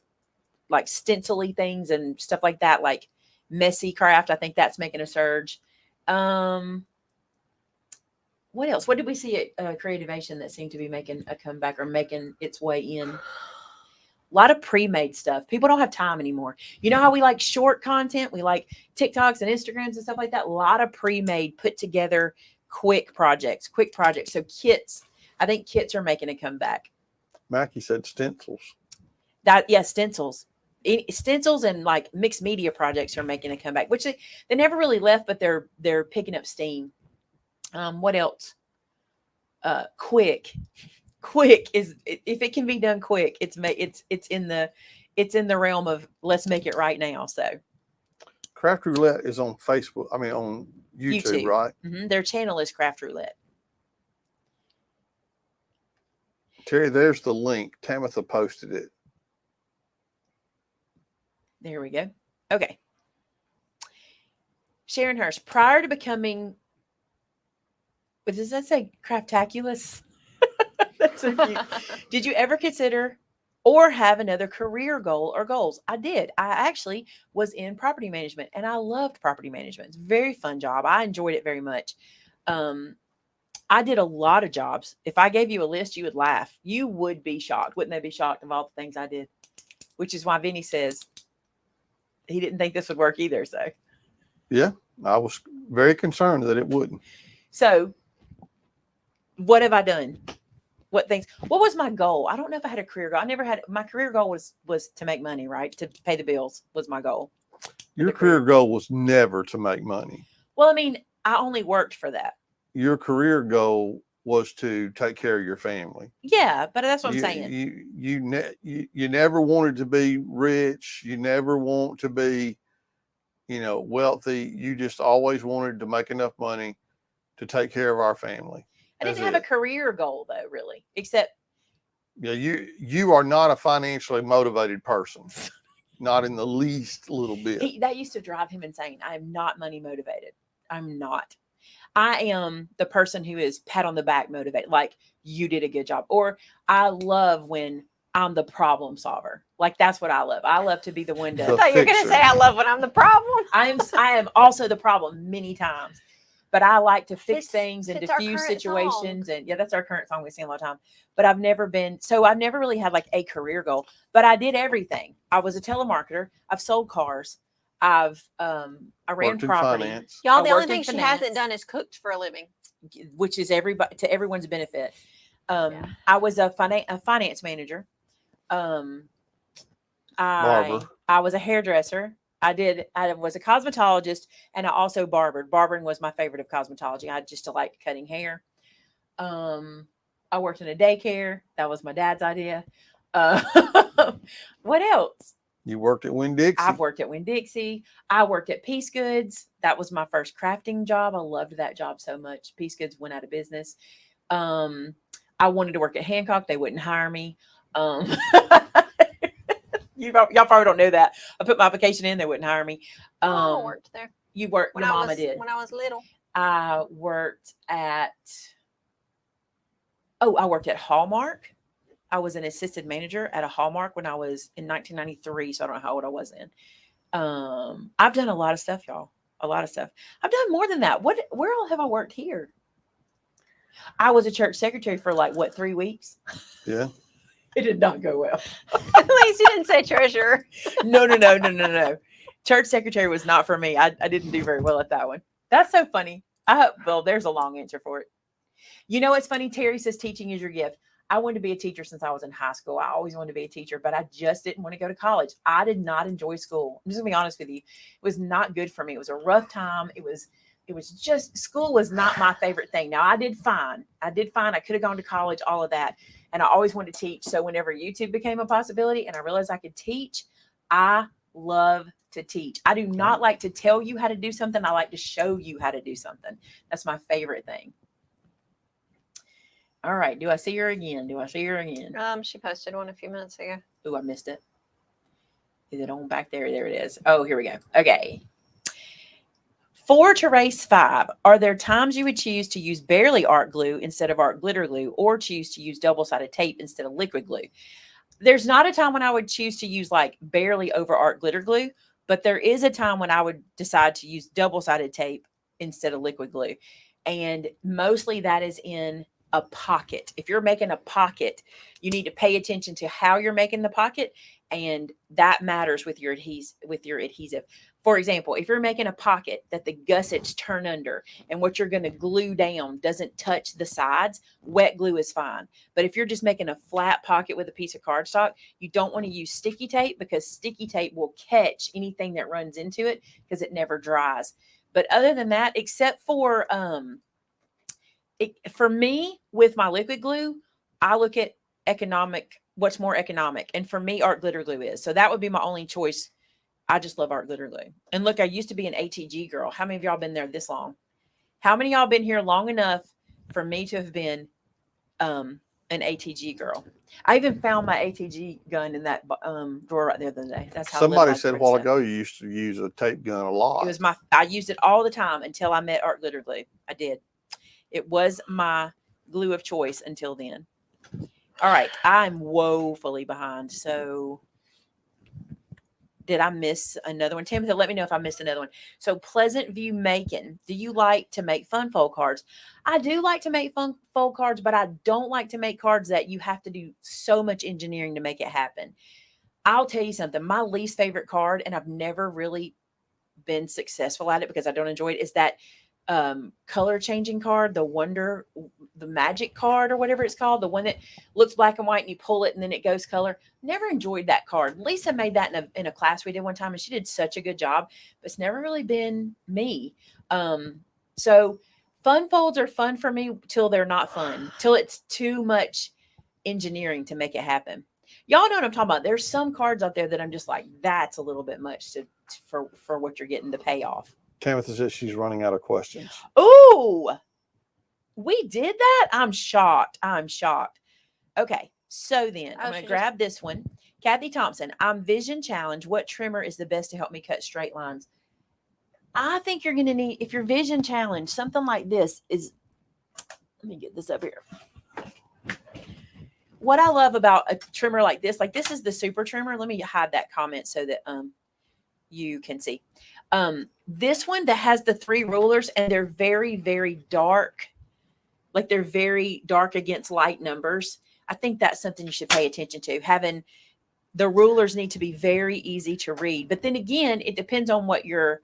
[SPEAKER 1] stencil-y things and stuff like that, like messy craft. I think that's making a surge. What else? What did we see at Creativation that seemed to be making a comeback or making its way in? A lot of pre-made stuff. People don't have time anymore. You know how we like short content? We like TikToks and Instagrams and stuff like that. A lot of pre-made, put together quick projects. So kits, I think kits are making a comeback.
[SPEAKER 2] Mackie said stencils.
[SPEAKER 1] Stencils. Stencils and like mixed media projects are making a comeback, which they never really left, but they're picking up steam. What else? Quick is, if it can be done quick, it's in the realm of let's make it right now. So
[SPEAKER 2] Craft Roulette is on Facebook. I mean, on YouTube. Right?
[SPEAKER 1] Mm-hmm. Their channel is Craft Roulette.
[SPEAKER 2] Terry, there's the link. Tamitha posted it.
[SPEAKER 1] There we go. Okay. Sharon Hurst, prior to becoming, what does that say? Craftaculous? That's so cute. Did you ever consider or have another career goal or goals? I did. I actually was in property management and I loved property management. It's a very fun job. I enjoyed it very much. I did a lot of jobs. If I gave you a list, you would laugh. You would be shocked. Wouldn't they be shocked of all the things I did? Which is why Vinny says he didn't think this would work either. So
[SPEAKER 2] yeah, I was very concerned that it wouldn't.
[SPEAKER 1] So what have I done? What was my goal? I don't know if I had a career goal. I never had, my career goal was to make money, right? To pay the bills was my goal.
[SPEAKER 2] Your career goal was never to make money.
[SPEAKER 1] Well, I mean, I only worked for that.
[SPEAKER 2] Your career goal was to take care of your family.
[SPEAKER 1] Yeah, but that's what I'm saying.
[SPEAKER 2] You never wanted to be rich. You never want to be, wealthy. You just always wanted to make enough money to take care of our family.
[SPEAKER 1] I
[SPEAKER 2] That's
[SPEAKER 1] didn't have
[SPEAKER 2] it.
[SPEAKER 1] a career goal though, really, except
[SPEAKER 2] Yeah, you are not a financially motivated person. Not in the least little bit.
[SPEAKER 1] that used to drive him insane. I am not money motivated. I'm not. I am the person who is pat on the back motivated, like you did a good job. Or I love when I'm the problem solver. Like that's what I love. I love to be the one
[SPEAKER 3] I
[SPEAKER 1] to.
[SPEAKER 2] The
[SPEAKER 3] thought you were going to
[SPEAKER 2] fixer.
[SPEAKER 3] say I love when I'm the problem.
[SPEAKER 1] I am also the problem many times, but I like to fix
[SPEAKER 3] Fits-
[SPEAKER 1] things and
[SPEAKER 3] fits our
[SPEAKER 1] diffuse
[SPEAKER 3] current
[SPEAKER 1] situations. And yeah, that's our current song we sing a lot of time. But I've never really had like a career goal. But I did everything. I was a telemarketer. I've sold cars. I ran
[SPEAKER 2] Worked in
[SPEAKER 1] property,
[SPEAKER 2] finance.
[SPEAKER 3] Y'all,
[SPEAKER 1] I
[SPEAKER 3] the only
[SPEAKER 1] worked in
[SPEAKER 3] thing she hasn't
[SPEAKER 1] finance.
[SPEAKER 3] done is cooked for a living.
[SPEAKER 1] which is everyone's benefit.
[SPEAKER 3] Yeah.
[SPEAKER 1] I was a finance manager.
[SPEAKER 2] Barber.
[SPEAKER 1] I was a hairdresser. I was a cosmetologist, and I also barbered. Barbering was my favorite of cosmetology. I just liked cutting hair. I worked in a daycare. That was my dad's idea. What else?
[SPEAKER 2] You worked at Winn-Dixie.
[SPEAKER 1] I've worked at Winn-Dixie. I worked at Peace Goods. That was my first crafting job. I loved that job so much. Peace Goods went out of business. I wanted to work at Hancock. They wouldn't hire me. Y'all probably don't know that. I put my application in. They wouldn't hire me.
[SPEAKER 3] I worked there.
[SPEAKER 1] You worked.
[SPEAKER 3] When
[SPEAKER 1] Your
[SPEAKER 3] I
[SPEAKER 1] mama
[SPEAKER 3] was
[SPEAKER 1] did.
[SPEAKER 3] when I was little.
[SPEAKER 1] I worked at. Oh, I worked at Hallmark. I was an assistant manager at a Hallmark when I was in 1993. So I don't know how old I was then. I've done a lot of stuff, y'all. A lot of stuff. I've done more than that. Where all have I worked here? I was a church secretary for 3 weeks.
[SPEAKER 2] Yeah.
[SPEAKER 1] It did not go well.
[SPEAKER 3] At least you didn't say treasurer.
[SPEAKER 1] No. Church secretary was not for me. I didn't do very well at that one. That's so funny. Well, there's a long answer for it. You know what's funny? Terry says teaching is your gift. I wanted to be a teacher since I was in high school. I always wanted to be a teacher, but I just didn't want to go to college. I did not enjoy school. I'm just gonna be honest with you. It was not good for me. It was a rough time. It was just, school was not my favorite thing. Now I did fine. I could have gone to college, all of that. And I always wanted to teach. So whenever YouTube became a possibility and I realized I could teach, I love to teach. I do not like to tell you how to do something. I like to show you how to do something. That's my favorite thing. All right. Do I see her again?
[SPEAKER 3] She posted one a few minutes ago.
[SPEAKER 1] Oh, I missed it. Is it on back there? There it is. Oh, here we go. Okay. 4 to race 5. Are there times you would choose to use barely art glue instead of art glitter glue, or choose to use double-sided tape instead of liquid glue? There's not a time when I would choose to use barely over art glitter glue, but there is a time when I would decide to use double-sided tape instead of liquid glue. And mostly that is in a pocket. If you're making a pocket, you need to pay attention to how you're making the pocket, and that matters with your adhesive. For example, if you're making a pocket that the gussets turn under and what you're going to glue down doesn't touch the sides, wet glue is fine. But if you're just making a flat pocket with a piece of cardstock, you don't want to use sticky tape, because sticky tape will catch anything that runs into it because it never dries. But other than that, except for for me, with my liquid glue, I look at what's more economic. And for me, art glitter glue is. So that would be my only choice. I just love art glitter glue. And look, I used to be an ATG girl. How many of y'all been there this long? How many of y'all been here long enough for me to have been an ATG girl? I even found my ATG gun in that drawer right there the other day. That's how
[SPEAKER 2] Somebody
[SPEAKER 1] little I
[SPEAKER 2] said a
[SPEAKER 1] thread
[SPEAKER 2] while
[SPEAKER 1] stuff.
[SPEAKER 2] ago you used to use a tape gun a lot.
[SPEAKER 1] I used it all the time until I met art glitter glue. I did. It was my glue of choice until then. All right. I'm woefully behind. So did I miss another one? Timothy, let me know if I missed another one. So Pleasant View Macon. Do you like to make fun fold cards? I do like to make fun fold cards, but I don't like to make cards that you have to do so much engineering to make it happen. I'll tell you something. My least favorite card, and I've never really been successful at it because I don't enjoy it, is that color changing card, the magic card or whatever it's called, the one that looks black and white and you pull it and then it goes color. Never enjoyed that card. Lisa made that in a class we did one time, and she did such a good job, but it's never really been me. So fun folds are fun for me till they're not fun, till it's too much engineering to make it happen. Y'all know what I'm talking about. There's some cards out there that I'm just like, that's a little bit much for what you're getting, the payoff.
[SPEAKER 2] Tamara says she's running out of questions.
[SPEAKER 1] Ooh, We did that? I'm shocked. Okay. So then I'm
[SPEAKER 3] Oh,
[SPEAKER 1] going
[SPEAKER 3] she
[SPEAKER 1] to
[SPEAKER 3] just-
[SPEAKER 1] grab this one. Kathy Thompson, I'm vision challenged. What trimmer is the best to help me cut straight lines? I think you're going to need, if you're vision challenged, something like this is, let me get this up here. What I love about a trimmer like this is the super trimmer. Let me hide that comment so that you can see. This one that has the 3 rulers and they're very, very dark. Like they're very dark against light numbers. I think that's something you should pay attention to. Having the rulers need to be very easy to read. But then again, it depends on what your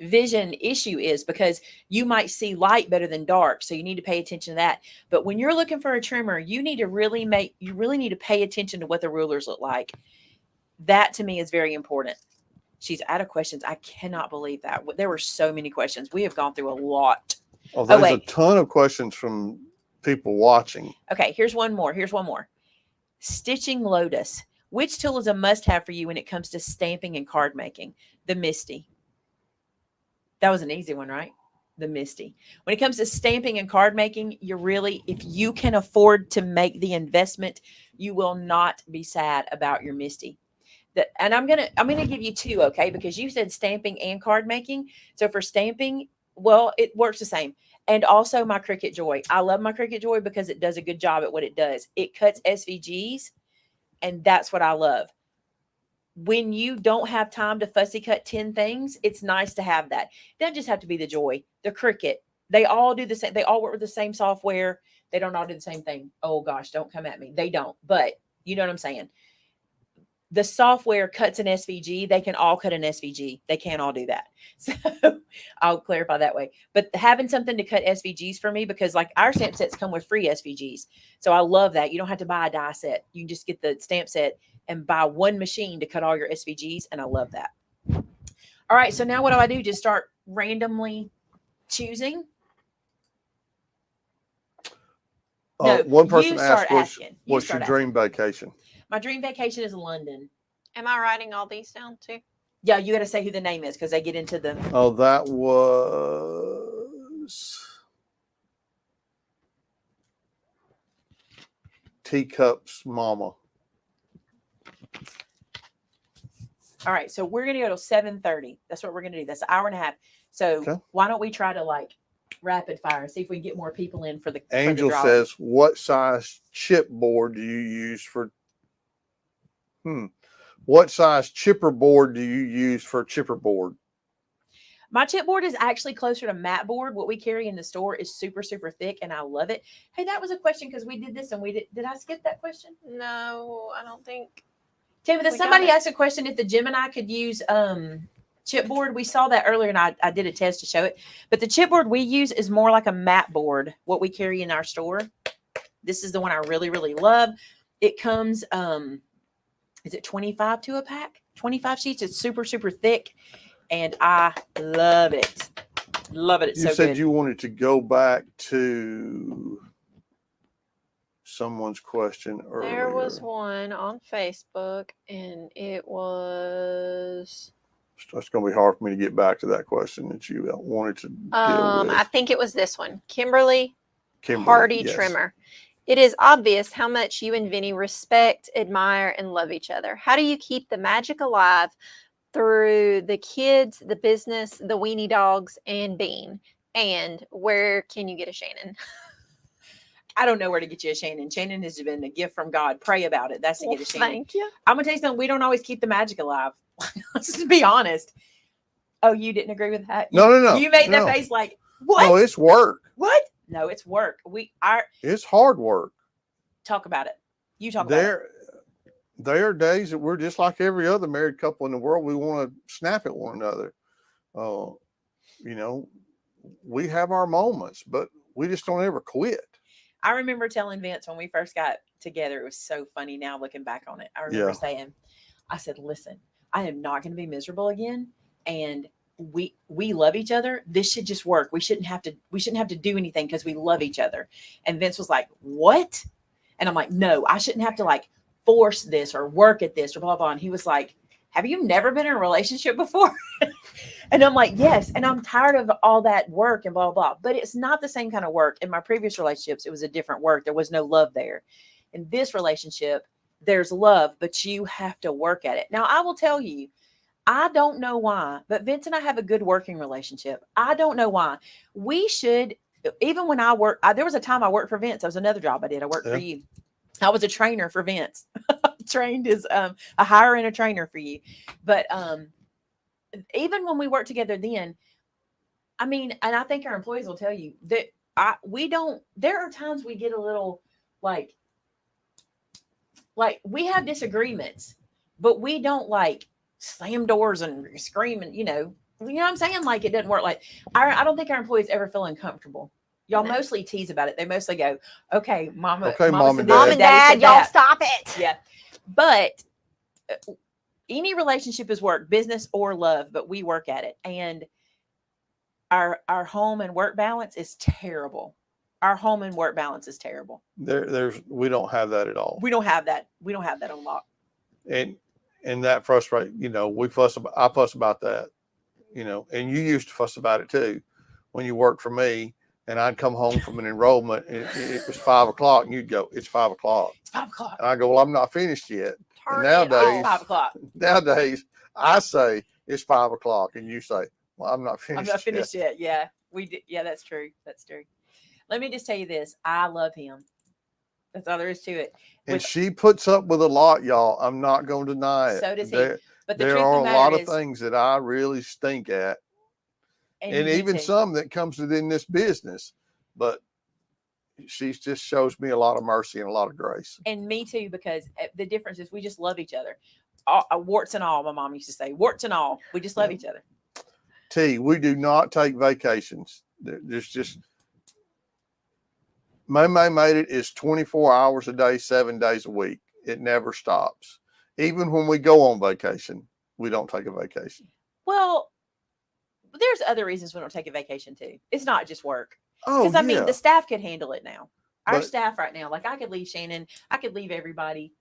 [SPEAKER 1] vision issue is, because you might see light better than dark. So you need to pay attention to that. But when you're looking for a trimmer, you really need to pay attention to what the rulers look like. That to me is very important. She's out of questions. I cannot believe that. There were so many questions. We have gone through a lot.
[SPEAKER 2] Oh, there's a
[SPEAKER 1] wait.
[SPEAKER 2] ton of questions from people watching.
[SPEAKER 1] Okay, here's one more. Stitching Lotus. Which tool is a must-have for you when it comes to stamping and card making? The Misty. That was an easy one, right? The Misty. When it comes to stamping and card making, if you can afford to make the investment, you will not be sad about your Misty. And I'm gonna give you 2, okay? Because you said stamping and card making. So for stamping, well, it works the same. And also my Cricut Joy. I love my Cricut Joy because it does a good job at what it does. It cuts SVGs, and that's what I love. When you don't have time to fussy cut 10 things, it's nice to have that. It doesn't just have to be the Joy, the Cricut. They all do the same. They all work with the same software. They don't all do the same thing. Oh gosh, don't come at me. They don't, but you know what I'm saying? The software cuts an SVG. They can all cut an SVG. They can't all do that. So I'll clarify that way. But having something to cut SVGs for me, because like our stamp sets come with free SVGs. So I love that. You don't have to buy a die set. You can just get the stamp set and buy one machine to cut all your SVGs. And I love that. All right. So now what do I do? Just start randomly choosing. No,
[SPEAKER 2] One person
[SPEAKER 1] you
[SPEAKER 2] asked,
[SPEAKER 1] start asking.
[SPEAKER 2] what's your dream vacation?
[SPEAKER 1] My dream vacation is London.
[SPEAKER 3] Am I writing all these down too?
[SPEAKER 1] Yeah, you got to say who the name is because they get into the.
[SPEAKER 2] Oh, that was Teacup's mama.
[SPEAKER 1] All right, so we're gonna go till 7:30. That's what we're gonna do. That's an hour and a half. So
[SPEAKER 2] Okay.
[SPEAKER 1] Why don't we try to like rapid fire and see if we can get more people in for the
[SPEAKER 2] Angel
[SPEAKER 1] for the
[SPEAKER 2] says, what size chipboard do you use for? What size chipper board do you use for chipper board?
[SPEAKER 1] My chipboard is actually closer to mat board. What we carry in the store is super, super thick, and I love it. Hey, that was a question because we did this and we did I skip that question?
[SPEAKER 3] No, I don't think.
[SPEAKER 1] Tabitha,
[SPEAKER 3] We
[SPEAKER 1] somebody
[SPEAKER 3] got it.
[SPEAKER 1] asked a question if the Gemini could use chipboard. We saw that earlier, and I did a test to show it. But the chipboard we use is more like a mat board, what we carry in our store. This is the one I really, really love. It comes, is it 25 to a pack? 25 sheets. It's super, super thick, and I love it. Love it. It's
[SPEAKER 2] You
[SPEAKER 1] so
[SPEAKER 2] said
[SPEAKER 1] good.
[SPEAKER 2] you wanted to go back to someone's question earlier.
[SPEAKER 3] There was one on Facebook, and it was.
[SPEAKER 2] It's going to be hard for me to get back to that question that you wanted to deal with.
[SPEAKER 3] I think it was this one, Kimberly
[SPEAKER 2] Kimberly,
[SPEAKER 3] Hardy
[SPEAKER 2] yes.
[SPEAKER 3] Trimmer. It is obvious how much you and Vinny respect, admire, and love each other. How do you keep the magic alive through the kids, the business, the weenie dogs, and Bean? And where can you get a Shannon?
[SPEAKER 1] I don't know where to get you a Shannon. Shannon has been a gift from God. Pray about it. That's to get a Shannon.
[SPEAKER 3] Thank you.
[SPEAKER 1] I'm going to tell you something. We don't always keep the magic alive. Let's just be honest. Oh, you didn't agree with that?
[SPEAKER 2] No.
[SPEAKER 1] You made that
[SPEAKER 2] no.
[SPEAKER 1] face like, what?
[SPEAKER 2] No, it's work.
[SPEAKER 1] What? No, it's work.
[SPEAKER 2] It's hard work.
[SPEAKER 1] Talk about it. You talk about it.
[SPEAKER 2] There are days that we're just like every other married couple in the world. We want to snap at one another. We have our moments, but we just don't ever quit.
[SPEAKER 1] I remember telling Vince when we first got together, it was so funny now looking back on it. I remember saying, I said, listen, I am not going to be miserable again. And we love each other. This should just work. We shouldn't have to do anything because we love each other. And Vince was like, what? And I'm like, no, I shouldn't have to like force this or work at this or blah, blah. And he was like, have you never been in a relationship before? And I'm like, yes. And I'm tired of all that work and blah, blah, blah. But it's not the same kind of work. In my previous relationships, it was a different work. There was no love there. In this relationship, there's love, but you have to work at it. Now, I will tell you, I don't know why, but Vince and I have a good working relationship. I don't know why. We should, even when I work, there was a time I worked for Vince. That was another job I did. I worked for you. I was a trainer for Vince. Trained as a hire and a trainer for you. But even when we worked together then, I mean, and I think our employees will tell you that there are times we get a little like we have disagreements, but we don't like slam doors and scream and you know what I'm saying? Like it doesn't work. Like I don't think our employees ever feel uncomfortable. Y'all mostly tease about it. They mostly go, "Okay, mom and dad,
[SPEAKER 3] y'all stop it."
[SPEAKER 1] Yeah, but any relationship is work, business or love, but we work at it. And our home and work balance is terrible. Our home and work balance is terrible.
[SPEAKER 2] We don't have that at all.
[SPEAKER 1] We don't have that. We don't have that on lock.
[SPEAKER 2] And that frustrates, you know, I fuss about that, you know, and you used to fuss about it too when you worked for me. And I'd come home from an enrollment and it was 5 o'clock and you'd go, "It's 5 o'clock.
[SPEAKER 1] It's 5 o'clock.
[SPEAKER 2] And I go, "Well, I'm not finished yet." And
[SPEAKER 1] It's 5 o'clock.
[SPEAKER 2] Nowadays I say it's 5 o'clock and you say, "Well, I'm not finished.
[SPEAKER 1] I'm not finished yet." Yeah, we did. Yeah, that's true. That's true. Let me just tell you this. I love him. That's all there is to it.
[SPEAKER 2] And she puts up with a lot, y'all. I'm not going to deny it.
[SPEAKER 1] So does he. But
[SPEAKER 2] there are a lot of things that I really stink at. And even some that comes within this business, but she just shows me a lot of mercy and a lot of grace.
[SPEAKER 1] And me too, because the difference is we just love each other. Warts and all, my mom used to say, warts and all. We just love each other.
[SPEAKER 2] We do not take vacations. There's just, Maymay Made It is 24 hours a day, 7 days a week. It never stops. Even when we go on vacation, we don't take a vacation.
[SPEAKER 1] Well, there's other reasons we don't take a vacation too. It's not just work.
[SPEAKER 2] Oh,
[SPEAKER 1] because I mean, the staff could handle it now. Our staff right now, like I could leave Shannon, I could leave everybody.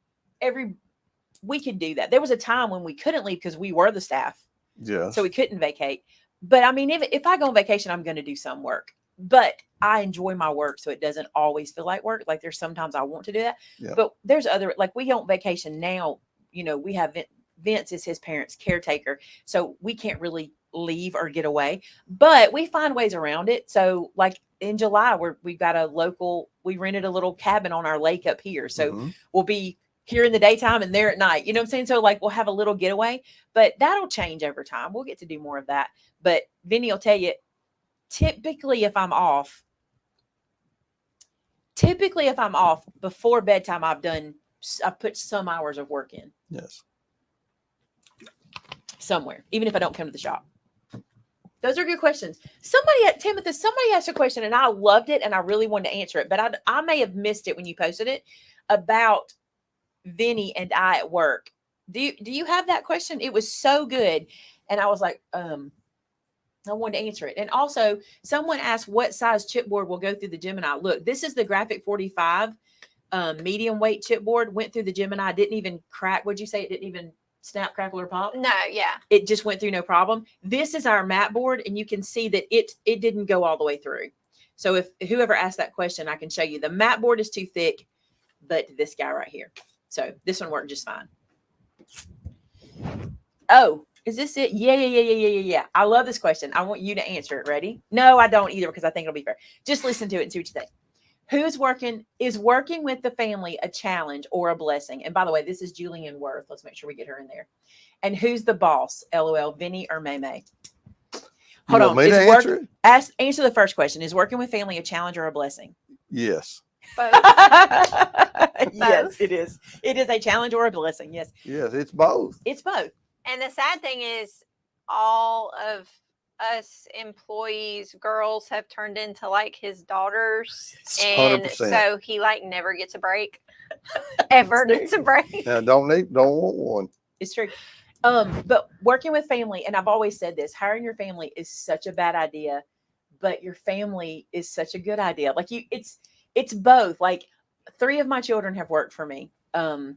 [SPEAKER 1] We could do that. There was a time when we couldn't leave because we were the staff.
[SPEAKER 2] Yeah.
[SPEAKER 1] So we couldn't vacate. But I mean, if I go on vacation, I'm going to do some work. But I enjoy my work, so it doesn't always feel like work. Like there's sometimes I want to do that.
[SPEAKER 2] Yeah.
[SPEAKER 1] But there's other, like we go on vacation now. You know, we have Vince is his parents' caretaker, so we can't really leave or get away. But we find ways around it. So like in July, we've got we rented a little cabin on our lake up here. So we'll be here in the daytime and there at night. You know what I'm saying? So like we'll have a little getaway, but that'll change over time. We'll get to do more of that. But Vinny will tell you, typically if I'm off before bedtime, I've put some hours of work in.
[SPEAKER 2] Yes.
[SPEAKER 1] Somewhere, even if I don't come to the shop. Those are good questions. Timothy, somebody asked a question and I loved it and I really wanted to answer it, but I may have missed it when you posted it about Vinny and I at work. Do you have that question? It was so good. And I was like, I wanted to answer it. And also someone asked what size chipboard will go through the Gemini. Look, this is the Graphic 45 medium weight chipboard, went through the Gemini, didn't even crack. What'd you say? It didn't even snap, crackle, or pop?
[SPEAKER 3] No, yeah.
[SPEAKER 1] It just went through no problem. This is our mat board, and you can see that it didn't go all the way through. So if whoever asked that question, I can show you. The mat board is too thick, but this guy right here. So this one worked just fine. Oh, is this it? Yeah. I love this question. I want you to answer it. Ready? No, I don't either because I think it'll be fair. Just listen to it and see what you think. Is working with the family a challenge or a blessing? And by the way, this is Julian Worth. Let's make sure we get her in there. And who's the boss? LOL, Vinny or Maymay? Hold on. Answer the first question. Is working with family a challenge or a blessing?
[SPEAKER 2] Yes.
[SPEAKER 3] Both.
[SPEAKER 1] Yes, it is. It is a challenge or a blessing. Yes.
[SPEAKER 2] Yes, it's both.
[SPEAKER 1] It's both.
[SPEAKER 3] And the sad thing is all of us employees, girls, have turned into like his daughters.
[SPEAKER 2] 100%.
[SPEAKER 3] And so he like never gets a break. Ever gets a break.
[SPEAKER 2] Now don't want one.
[SPEAKER 1] It's true. But working with family, and I've always said this, hiring your family is such a bad idea, but your family is such a good idea. Like it's both. Like 3 of my children have worked for me. And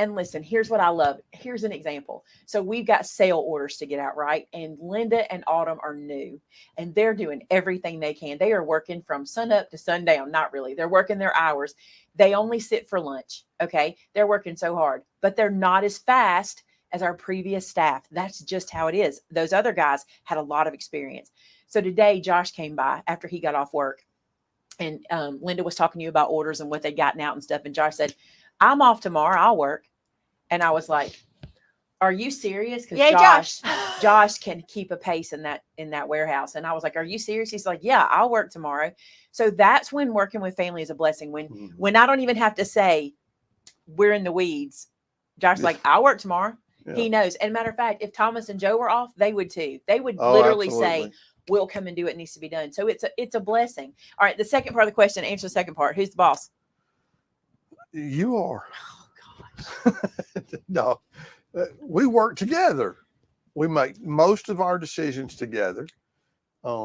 [SPEAKER 1] And listen, here's what I love. Here's an example. So we've got sale orders to get out, right? And Linda and Autumn are new and they're doing everything they can. They are working from sun up to sundown. Not really. They're working their hours. They only sit for lunch. Okay. They're working so hard, but they're not as fast as our previous staff. That's just how it is. Those other guys had a lot of experience. So today Josh came by after he got off work, and Linda was talking to you about orders and what they'd gotten out and stuff. And Josh said, I'm off tomorrow. I'll work. And I was like, are you serious? Because
[SPEAKER 3] Yay,
[SPEAKER 1] Josh can keep a pace in that warehouse. And I was like, are you serious? He's like, yeah, I'll work tomorrow. So that's when working with family is a blessing. When I don't even have to say we're in the weeds. Josh's like, I'll work tomorrow. Yeah. He knows. And matter of fact, if Thomas and Joe were off, they would too. They would literally say, we'll come and do what needs to be done. So it's a blessing. All right. The second part of the question, answer the second part. Who's the boss?
[SPEAKER 2] You are.
[SPEAKER 1] Oh, gosh.
[SPEAKER 2] No, we work together. We make most of our decisions together. But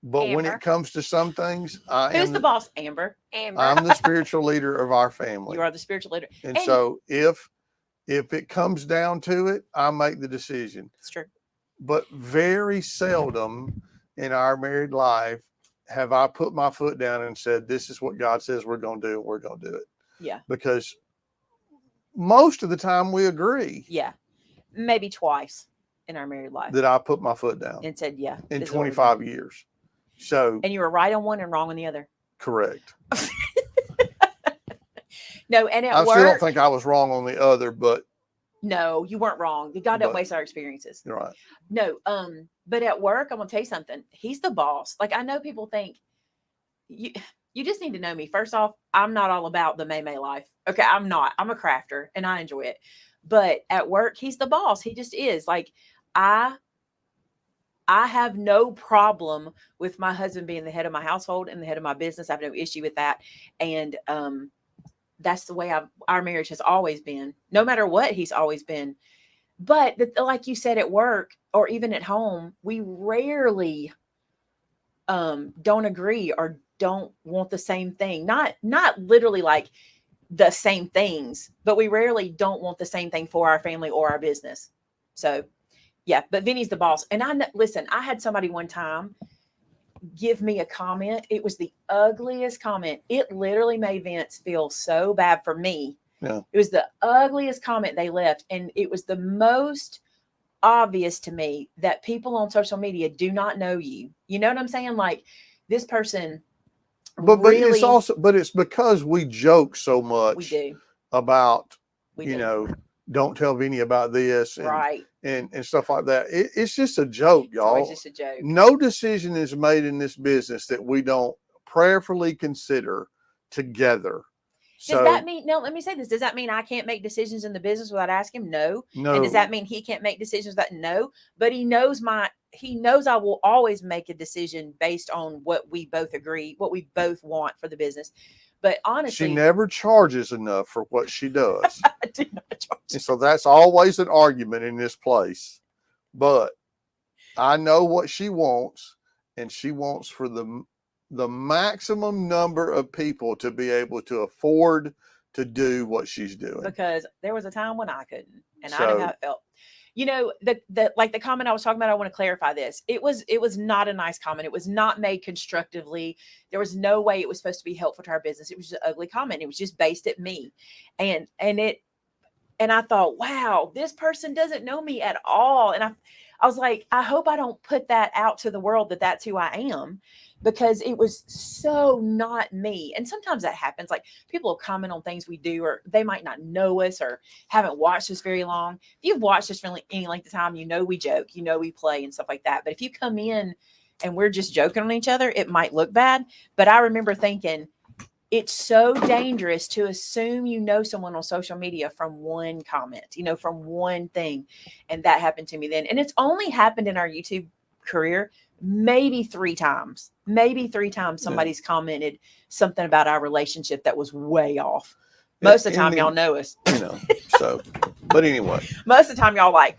[SPEAKER 3] Amber.
[SPEAKER 2] when it comes to some things,
[SPEAKER 1] Who's the boss? Amber.
[SPEAKER 2] I'm the spiritual leader of our family.
[SPEAKER 1] You are the spiritual leader.
[SPEAKER 2] And so if it comes down to it, I make the decision.
[SPEAKER 1] It's true.
[SPEAKER 2] But very seldom in our married life have I put my foot down and said, this is what God says we're going to do, and we're going to do it.
[SPEAKER 1] Yeah.
[SPEAKER 2] Because most of the time we agree.
[SPEAKER 1] Yeah. Maybe twice in our married life.
[SPEAKER 2] That I put my foot down.
[SPEAKER 1] And said, yeah.
[SPEAKER 2] In 25 years. So.
[SPEAKER 1] And you were right on one and wrong on the other.
[SPEAKER 2] Correct.
[SPEAKER 1] No, and
[SPEAKER 2] I still don't think I was wrong on the other, but.
[SPEAKER 1] No, you weren't wrong. God don't waste our experiences.
[SPEAKER 2] You're right.
[SPEAKER 1] No, but at work, I'm gonna tell you something. He's the boss. Like, I know people think you just need to know me. First off, I'm not all about the Maymay life. Okay, I'm not. I'm a crafter and I enjoy it. But at work, he's the boss. He just is. Like, I have no problem with my husband being the head of my household and the head of my business. I have no issue with that. And that's the way our marriage has always been. No matter what, he's always been. But like you said, at work or even at home, we rarely don't agree or don't want the same thing. Not literally like the same things, but we rarely don't want the same thing for our family or our business. So yeah, but Vinny's the boss. And listen, I had somebody one time give me a comment. It was the ugliest comment. It literally made Vince feel so bad for me.
[SPEAKER 2] Yeah.
[SPEAKER 1] It was the ugliest comment they left. And it was the most obvious to me that people on social media do not know you. You know what I'm saying? Like, this person.
[SPEAKER 2] But really, it's because we joke so much.
[SPEAKER 1] We do.
[SPEAKER 2] About,
[SPEAKER 1] we do.
[SPEAKER 2] Know, don't tell Vinny about this. And,
[SPEAKER 1] right.
[SPEAKER 2] And stuff like that. It's just a joke, y'all.
[SPEAKER 1] It's just a joke.
[SPEAKER 2] No decision is made in this business that we don't prayerfully consider together.
[SPEAKER 1] Does that mean, no, let me say this. Does that mean I can't make decisions in the business without asking him? No. And does that mean he can't make decisions without? No. But he knows I will always make a decision based on what we both agree, what we both want for the business. But honestly,
[SPEAKER 2] she never charges enough for what she does.
[SPEAKER 1] I do not charge.
[SPEAKER 2] And so that's always an argument in this place. But I know what she wants, and she wants for the maximum number of people to be able to afford to do what she's doing.
[SPEAKER 1] Because there was a time when I couldn't, and I know how it felt. You know, the comment I was talking about, I want to clarify this. It was not a nice comment. It was not made constructively. There was no way it was supposed to be helpful to our business. It was just an ugly comment. It was just based at me. And I thought, wow, this person doesn't know me at all. And I was like, I hope I don't put that out to the world that that's who I am, because it was so not me. And sometimes that happens. Like, people will comment on things we do, or they might not know us or haven't watched us very long. If you've watched us for any length of time, you know we joke, you know we play and stuff like that. But if you come in and we're just joking on each other, it might look bad. But I remember thinking, it's so dangerous to assume you know someone on social media from one comment, from one thing. And that happened to me then. And it's only happened in our YouTube career maybe 3 times. Somebody's commented something about our relationship that was way off. Most of the time, y'all know us.
[SPEAKER 2] So, but anyway.
[SPEAKER 1] Most of the time, y'all like,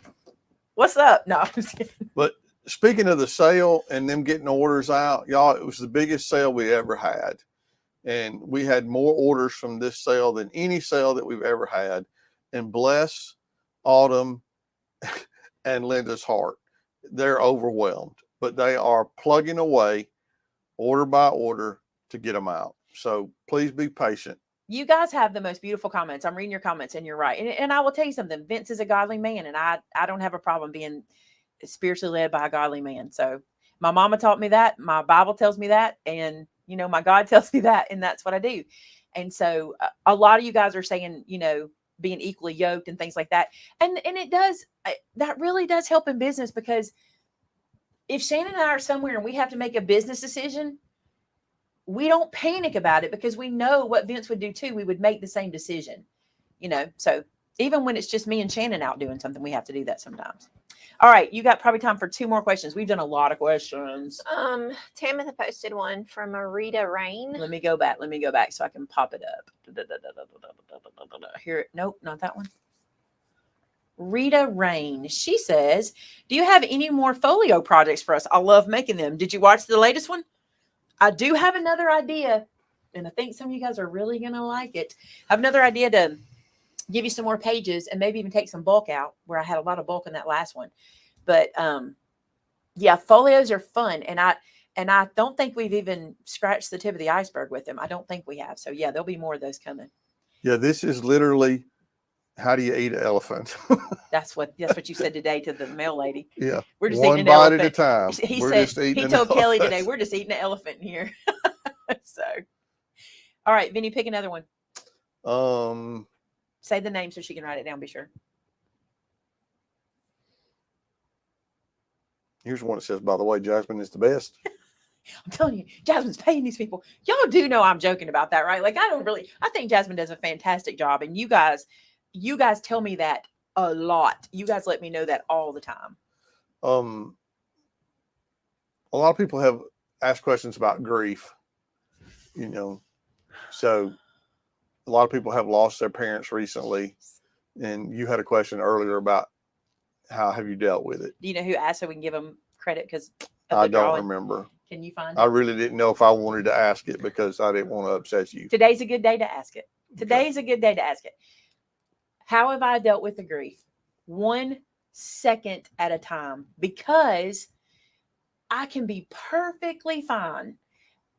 [SPEAKER 1] what's up? No, I'm just kidding.
[SPEAKER 2] But speaking of the sale and them getting orders out, y'all, it was the biggest sale we ever had. And we had more orders from this sale than any sale that we've ever had. and bless Autumn and Linda's heart. They're overwhelmed, but they are plugging away order by order to get them out. So please be patient.
[SPEAKER 1] You guys have the most beautiful comments. I'm reading your comments, and you're right. And I will tell you something. Vince is a godly man, and I don't have a problem being spiritually led by a godly man. So my mama taught me that. My Bible tells me that. And, you know, my God tells me that. And that's what I do. And so a lot of you guys are saying, you know, being equally yoked and things like that. And it does, that really does help in business, because if Shannon and I are somewhere and we have to make a business decision, we don't panic about it, because we know what Vince would do too. We would make the same decision, you know. So even when it's just me and Shannon out doing something, we have to do that sometimes. All right, you got probably time for 2 more questions. We've done a lot of questions.
[SPEAKER 3] Tamitha posted one from Rita Rain.
[SPEAKER 1] Let me go back so I can pop it up. Here, nope, not that one. Rita Rain. She says, do you have any more folio projects for us? I love making them. Did you watch the latest one? I do have another idea, and I think some of you guys are really going to like it. I have another idea to give you some more pages and maybe even take some bulk out, where I had a lot of bulk in that last one. But yeah, folios are fun. And I don't think we've even scratched the tip of the iceberg with them. I don't think we have. So yeah, there'll be more of those coming.
[SPEAKER 2] Yeah, this is literally, how do you eat an elephant?
[SPEAKER 1] That's what you said today to the mail lady.
[SPEAKER 2] Yeah.
[SPEAKER 1] We're just
[SPEAKER 2] one
[SPEAKER 1] eating an
[SPEAKER 2] bite
[SPEAKER 1] elephant.
[SPEAKER 2] at a time.
[SPEAKER 1] He
[SPEAKER 2] We're
[SPEAKER 1] told Kelly today, we're just eating an elephant in here. So, all right, Vinny, pick another one. Say the name so she can write it down. Be sure.
[SPEAKER 2] Here's one that says, by the way, Jasmine is the best.
[SPEAKER 1] I'm telling you, Jasmine's paying these people. Y'all do know I'm joking about that, right? Like, I think Jasmine does a fantastic job. And you guys tell me that a lot. You guys let me know that all the time.
[SPEAKER 2] A lot of people have asked questions about grief, you know, so a lot of people have lost their parents recently. And you had a question earlier about how have you dealt with it?
[SPEAKER 1] Do you know who asked, so we can give them credit? Because
[SPEAKER 2] I don't remember.
[SPEAKER 1] Can you find it?
[SPEAKER 2] I really didn't know if I wanted to ask it, because I didn't want to upset you.
[SPEAKER 1] Today's a good day to ask it. Today's a good day to ask it. How have I dealt with the grief? 1 second at a time, because I can be perfectly fine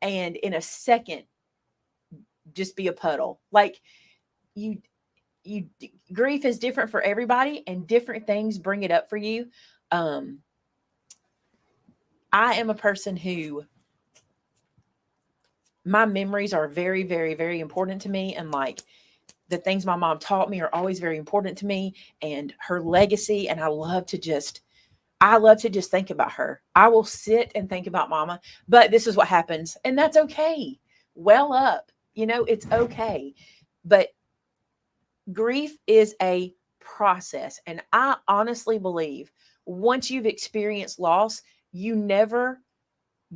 [SPEAKER 1] and in a second just be a puddle. Like, grief is different for everybody, and different things bring it up for you. I am a person who, my memories are very, very, very important to me. And like, the things my mom taught me are always very important to me, and her legacy. And I love to just think about her. I will sit and think about mama, but this is what happens. And that's okay. Well up, you know, it's okay. But grief is a process. And I honestly believe once you've experienced loss, you never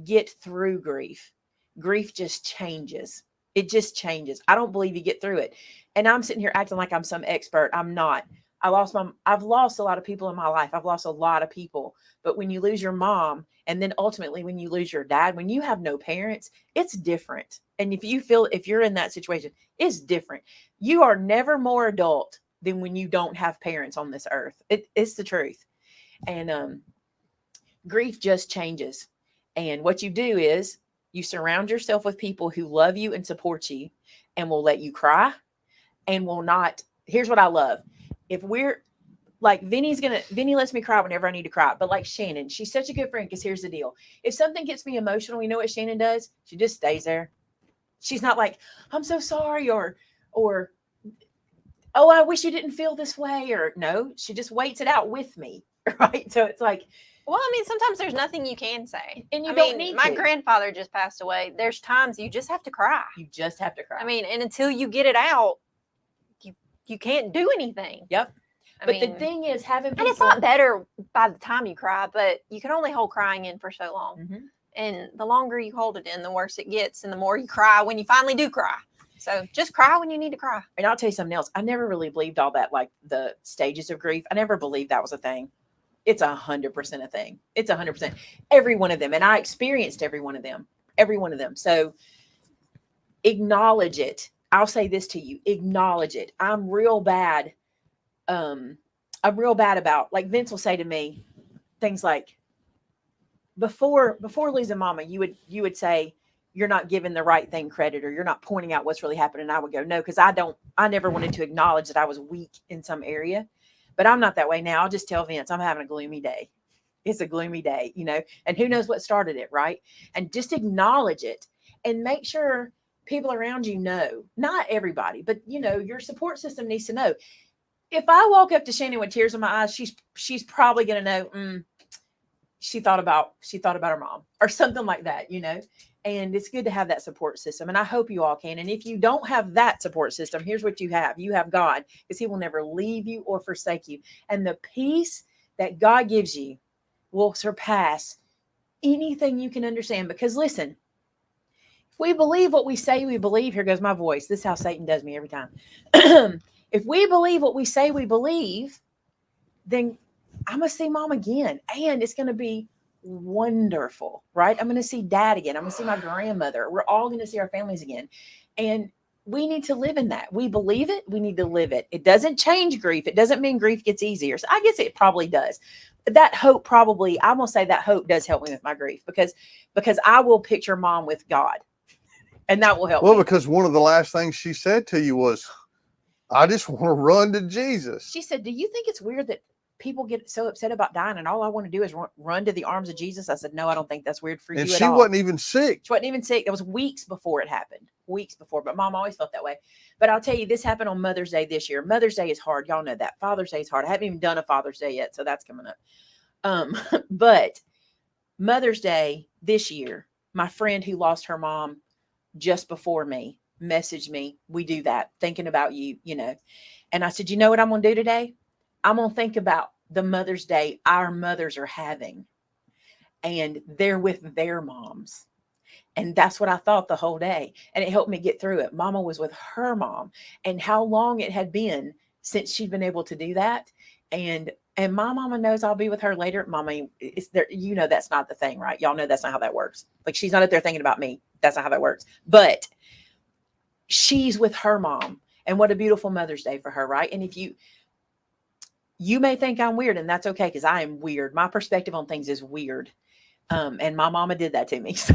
[SPEAKER 1] get through grief. Grief just changes. It just changes. I don't believe you get through it. And I'm sitting here acting like I'm some expert. I'm not. I've lost a lot of people in my life. I've lost a lot of people. But when you lose your mom, and then ultimately when you lose your dad, when you have no parents, it's different. And if you're in that situation, it's different. You are never more adult than when you don't have parents on this earth. It's the truth. And grief just changes. And what you do is you surround yourself with people who love you and support you, and will let you cry, and will not. Here's what I love. If we're like, Vinny lets me cry whenever I need to cry. But like Shannon, she's such a good friend, because here's the deal. If something gets me emotional, you know what Shannon does? She just stays there. She's not like, I'm so sorry, or, oh, I wish you didn't feel this way. Or no, she just waits it out with me. Right. So it's like,
[SPEAKER 3] well, I mean, sometimes there's nothing you can say.
[SPEAKER 1] And you don't need
[SPEAKER 3] my
[SPEAKER 1] to.
[SPEAKER 3] grandfather just passed away. There's times you just have to cry.
[SPEAKER 1] You just have to cry.
[SPEAKER 3] I mean, and until you get it out, you can't do anything.
[SPEAKER 1] Yep. But the thing is, having people,
[SPEAKER 3] and it's not better by the time you cry, but you can only hold crying in for so long.
[SPEAKER 1] Mm-hmm.
[SPEAKER 3] And the longer you hold it in, the worse it gets, and the more you cry when you finally do cry. So just cry when you need to cry.
[SPEAKER 1] And I'll tell you something else. I never really believed all that, like the stages of grief. I never believed that was a thing. It's 100% a thing. It's 100%. Every one of them. And I experienced every one of them. Every one of them. So acknowledge it. I'll say this to you. Acknowledge it. I'm real bad I'm real bad about, like Vince will say to me things like, before losing mama, you would say, you're not giving the right thing credit, or you're not pointing out what's really happening. And I would go, no, because I never wanted to acknowledge that I was weak in some area. But I'm not that way now. I'll just tell Vince, I'm having a gloomy day. It's a gloomy day, and who knows what started it, right? And just acknowledge it and make sure people around you know, not everybody, but your support system needs to know. If I walk up to Shannon with tears in my eyes, she's probably going to know, she thought about her mom or something like that, and it's good to have that support system. And I hope you all can. And if you don't have that support system, here's what you have God, because he will never leave you or forsake you. And the peace that God gives you will surpass anything you can understand. Because listen, if we believe what we say we believe, here goes my voice. This is how Satan does me every time. If we believe what we say we believe, then I'm going to see mom again. And it's going to be wonderful, right? I'm going to see dad again. I'm going to see my grandmother. We're all going to see our families again. And we need to live in that. We believe it. We need to live it. It doesn't change grief. It doesn't mean grief gets easier. So I guess it probably does. That hope probably, I'm going to say that hope does help me with my grief, because I will picture mom with God, and that will help me.
[SPEAKER 2] Because one of the last things she said to you was, I just want to run to Jesus.
[SPEAKER 1] She said, do you think it's weird that people get so upset about dying and all I want to do is run to the arms of Jesus? I said, no, I don't think that's weird for you at all.
[SPEAKER 2] And she wasn't even sick.
[SPEAKER 1] She wasn't even sick. It was weeks before it happened. But mom always felt that way. But I'll tell you, this happened on Mother's Day this year. Mother's Day is hard. Y'all know that. Father's Day is hard. I haven't even done a Father's Day yet, so that's coming up. But Mother's Day this year, my friend who lost her mom just before me messaged me. We do that, thinking about you, And I said, you know what I'm going to do today? I'm going to think about the Mother's Day our mothers are having, and they're with their moms. And that's what I thought the whole day. And it helped me get through it. Mama was with her mom, and how long it had been since she'd been able to do that. And my mama knows I'll be with her later. Mommy, it's there, that's not the thing, right? Y'all know that's not how that works. Like, she's not up there thinking about me. That's not how that works. But she's with her mom, and what a beautiful Mother's Day for her, right? And if you may think I'm weird, and that's okay, because I am weird. My perspective on things is weird. And my mama did that to me. So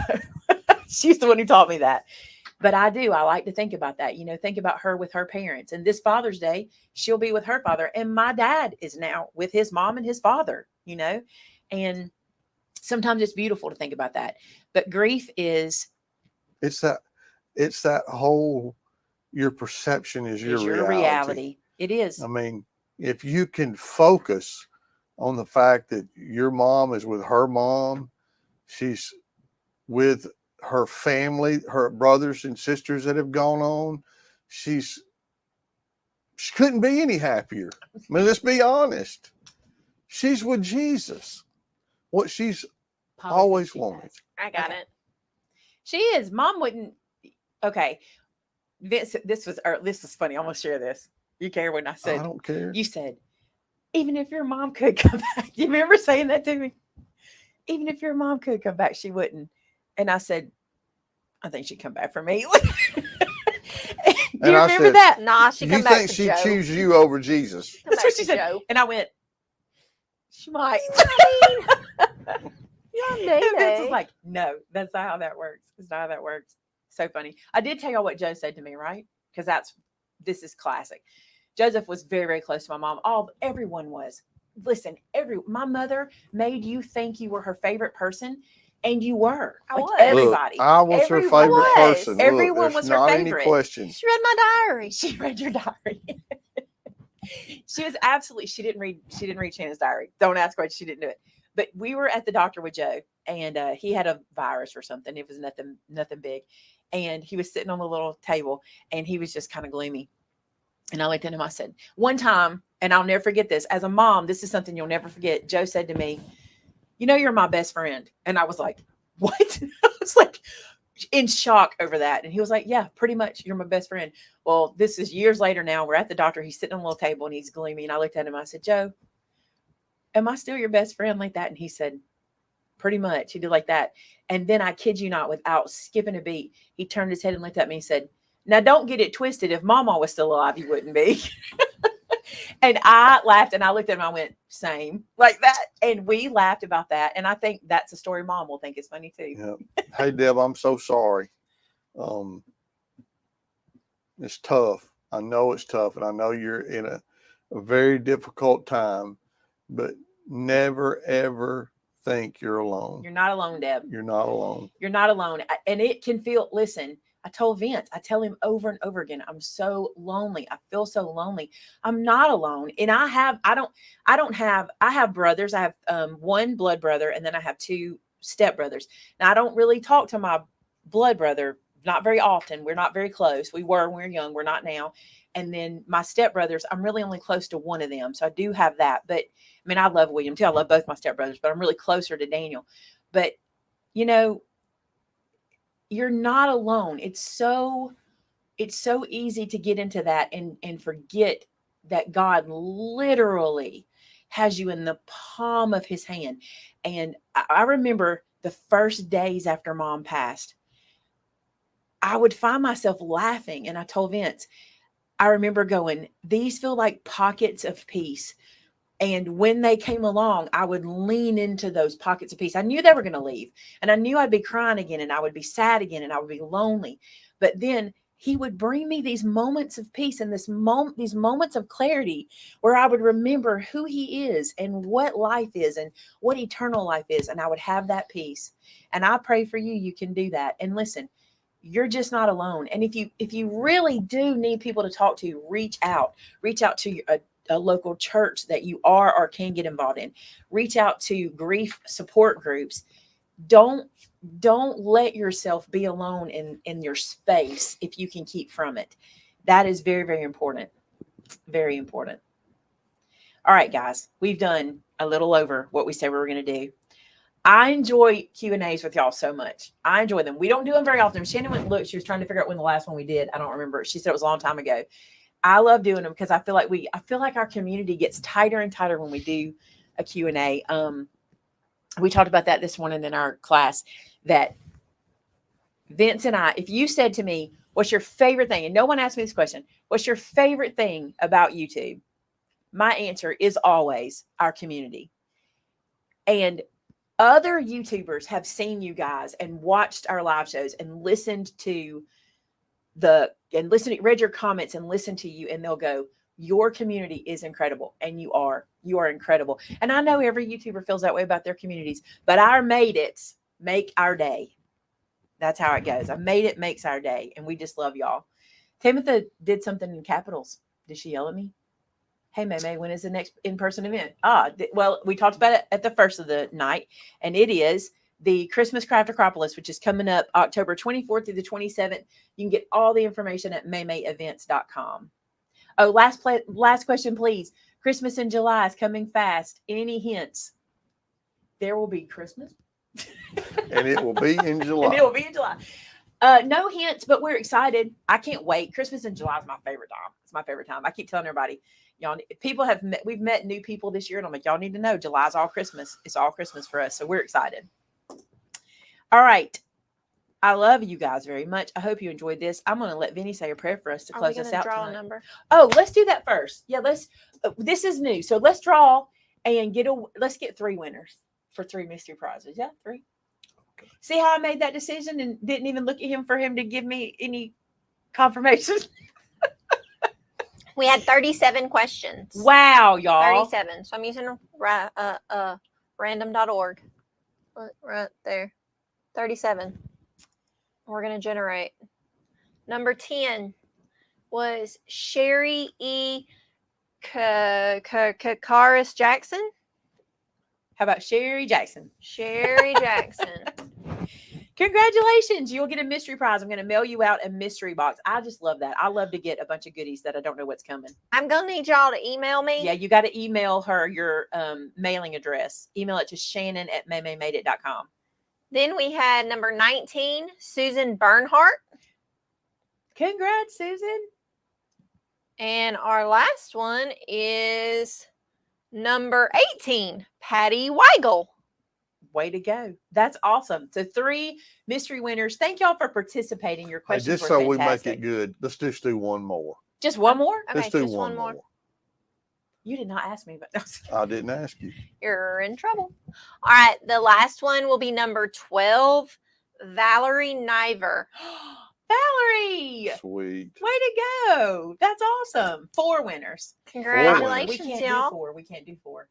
[SPEAKER 1] she's the one who taught me that. But I like to think about that, think about her with her parents. And this Father's Day, she'll be with her father. And my dad is now with his mom and his father, and sometimes it's beautiful to think about that. But grief is.
[SPEAKER 2] It's that whole, your perception is your reality.
[SPEAKER 1] It is.
[SPEAKER 2] I mean, if you can focus on the fact that your mom is with her mom, she's with her family, her brothers and sisters that have gone on, she couldn't be any happier. I mean, let's be honest. She's with Jesus. What she's always wanted.
[SPEAKER 3] I got it.
[SPEAKER 1] She is. Mom wouldn't. Okay. This was funny. I'm going to share this. You care when I said,
[SPEAKER 2] I don't care.
[SPEAKER 1] You said, even if your mom could come back. You remember saying that to me? Even if your mom could come back, she wouldn't. And I said, I think she'd come back for me. Do you remember that?
[SPEAKER 3] Nah, she come back to
[SPEAKER 2] You think she'd
[SPEAKER 3] Joe.
[SPEAKER 2] choose you over Jesus?
[SPEAKER 1] That's what she said. Joe. And I went, she might. Vince was like, no, that's not how that works. That's not how that works. So funny. I did tell y'all what Joe said to me, right? Because this is classic. Joseph was very, very close to my mom. Everyone was. Listen, my mother made you think you were her favorite person, and you were. Everybody.
[SPEAKER 2] Look, I was her favorite person.
[SPEAKER 1] Everyone was her
[SPEAKER 2] not
[SPEAKER 1] favorite.
[SPEAKER 2] Any question.
[SPEAKER 3] She read my diary.
[SPEAKER 1] She read your diary. She was absolutely. She didn't read Shannon's diary. Don't ask why she didn't do it. But we were at the doctor with Joe, and he had a virus or something. It was nothing big, and he was sitting on the little table, and he was just kind of gloomy. And I looked at him. I said, one time, and I'll never forget this. As a mom, this is something you'll never forget. Joe said to me, you're my best friend. And I was like, what? I was like in shock over that. And he was like, yeah, pretty much. You're my best friend. Well, this is years later now. We're at the doctor. He's sitting on a little table and he's gloomy. And I looked at him. I said, Joe, am I still your best friend like that? And he said, pretty much. He did like that. And then I kid you not, without skipping a beat, he turned his head and looked at me and said, now don't get it twisted. If Mama was still alive, you wouldn't be. And I laughed and I looked at him. I went, same, like that. And we laughed about that. And I think that's a story mom will think is funny too.
[SPEAKER 2] Yeah. Hey, Deb, I'm so sorry. It's tough. I know it's tough, and I know you're in a very difficult time, but never, ever think you're alone.
[SPEAKER 1] You're not alone, Deb.
[SPEAKER 2] You're not alone.
[SPEAKER 1] You're not alone. And it can feel, listen, I told Vince, I tell him over and over again, I'm so lonely. I feel so lonely. I'm not alone. And I have brothers. I have one blood brother, and then I have two stepbrothers. Now I don't really talk to my blood brother, not very often. We're not very close. We were when we were young. We're not now. And then my stepbrothers, I'm really only close to one of them. So I do have that. But I mean, I love William too. I love both my stepbrothers, but I'm really closer to Daniel. But you know, you're not alone. It's so easy to get into that and forget that God literally has you in the palm of his hand. And I remember the first days after mom passed, I would find myself laughing. And I told Vince, I remember going, these feel like pockets of peace. And when they came along, I would lean into those pockets of peace. I knew they were going to leave, and I knew I'd be crying again, and I would be sad again, and I would be lonely. But then he would bring me these moments of peace and these moments of clarity where I would remember who he is and what life is and what eternal life is. And I would have that peace. And I pray for you. You can do that. And listen, you're just not alone. And if you really do need people to talk to, reach out to a local church that you are or can get involved in. Reach out to grief support groups. Don't let yourself be alone in your space if you can keep from it. That is very, very important. Very important. All right, guys, we've done a little over what we said we were going to do. I enjoy Q&As with y'all so much. I enjoy them. We don't do them very often. Shannon went and looked. She was trying to figure out when the last one we did. I don't remember. She said it was a long time ago. I love doing them because I feel like our community gets tighter and tighter when we do a Q&A. We talked about that this morning in our class, that Vince and I, if you said to me, what's your favorite thing? And no one asked me this question. What's your favorite thing about YouTube? My answer is always our community. And other YouTubers have seen you guys and watched our live shows and read your comments and listened to you, and they'll go, your community is incredible. And you are incredible. And I know every YouTuber feels that way about their communities, but our made it make our day. That's how it goes. I made it makes our day. And we just love y'all. Tamitha did something in capitals. Did she yell at me? Hey, Maymay, when is the next in-person event? Well, we talked about it at the first of the night, and it is the Christmas Craft Acropolis, which is coming up October 24th through the 27th. You can get all the information at maymayevents.com. Oh, last question, please. Christmas in July is coming fast. Any hints? There will be Christmas.
[SPEAKER 2] And it will be in July.
[SPEAKER 1] No hints, but we're excited. I can't wait. Christmas in July is my favorite time. It's my favorite time. I keep telling everybody, y'all, we've met new people this year, and I'm like, y'all need to know July's all Christmas. It's all Christmas for us. So we're excited. All right. I love you guys very much. I hope you enjoyed this. I'm going to let Vinny say a prayer for us to close us out.
[SPEAKER 3] Draw
[SPEAKER 1] tonight.
[SPEAKER 3] A number?
[SPEAKER 1] Oh, let's do that first. Yeah, this is new. So let's draw and let's get 3 winners for 3 mystery prizes. Yeah, 3. Okay. See how I made that decision and didn't even look at him for him to give me any confirmation?
[SPEAKER 3] We had 37 questions.
[SPEAKER 1] Wow, y'all.
[SPEAKER 3] 37. So I'm using random.org. Right there. 37. We're going to generate. Number 10 was Sherry E. Karis Jackson.
[SPEAKER 1] How about Sherry Jackson?
[SPEAKER 3] Sherry Jackson.
[SPEAKER 1] Congratulations. You'll get a mystery prize. I'm going to mail you out a mystery box. I just love that. I love to get a bunch of goodies that I don't know what's coming.
[SPEAKER 3] I'm going to need y'all to email me.
[SPEAKER 1] Yeah, you got to email her your mailing address. Email it to shannon@maymaymadeit.com.
[SPEAKER 3] Then we had number 19, Susan Bernhardt.
[SPEAKER 1] Congrats, Susan.
[SPEAKER 3] And our last one is number 18, Patty Weigel.
[SPEAKER 1] Way to go. That's awesome. So 3 mystery winners. Thank y'all for participating. Your questions
[SPEAKER 2] just
[SPEAKER 1] were
[SPEAKER 2] so
[SPEAKER 1] fantastic.
[SPEAKER 2] we make it good, let's just do one more.
[SPEAKER 1] Just one more?
[SPEAKER 3] Okay,
[SPEAKER 2] Let's do
[SPEAKER 3] just
[SPEAKER 2] one more.
[SPEAKER 1] You did not ask me, but
[SPEAKER 2] I didn't ask you.
[SPEAKER 3] You're in trouble. All right. The last one will be number 12, Valerie Niver.
[SPEAKER 1] Valerie,
[SPEAKER 2] Sweet.
[SPEAKER 1] way to go. That's awesome. 4 winners.
[SPEAKER 2] winners.
[SPEAKER 3] Congratulations,
[SPEAKER 1] We can't do
[SPEAKER 3] y'all.
[SPEAKER 1] 4. We can't do 4.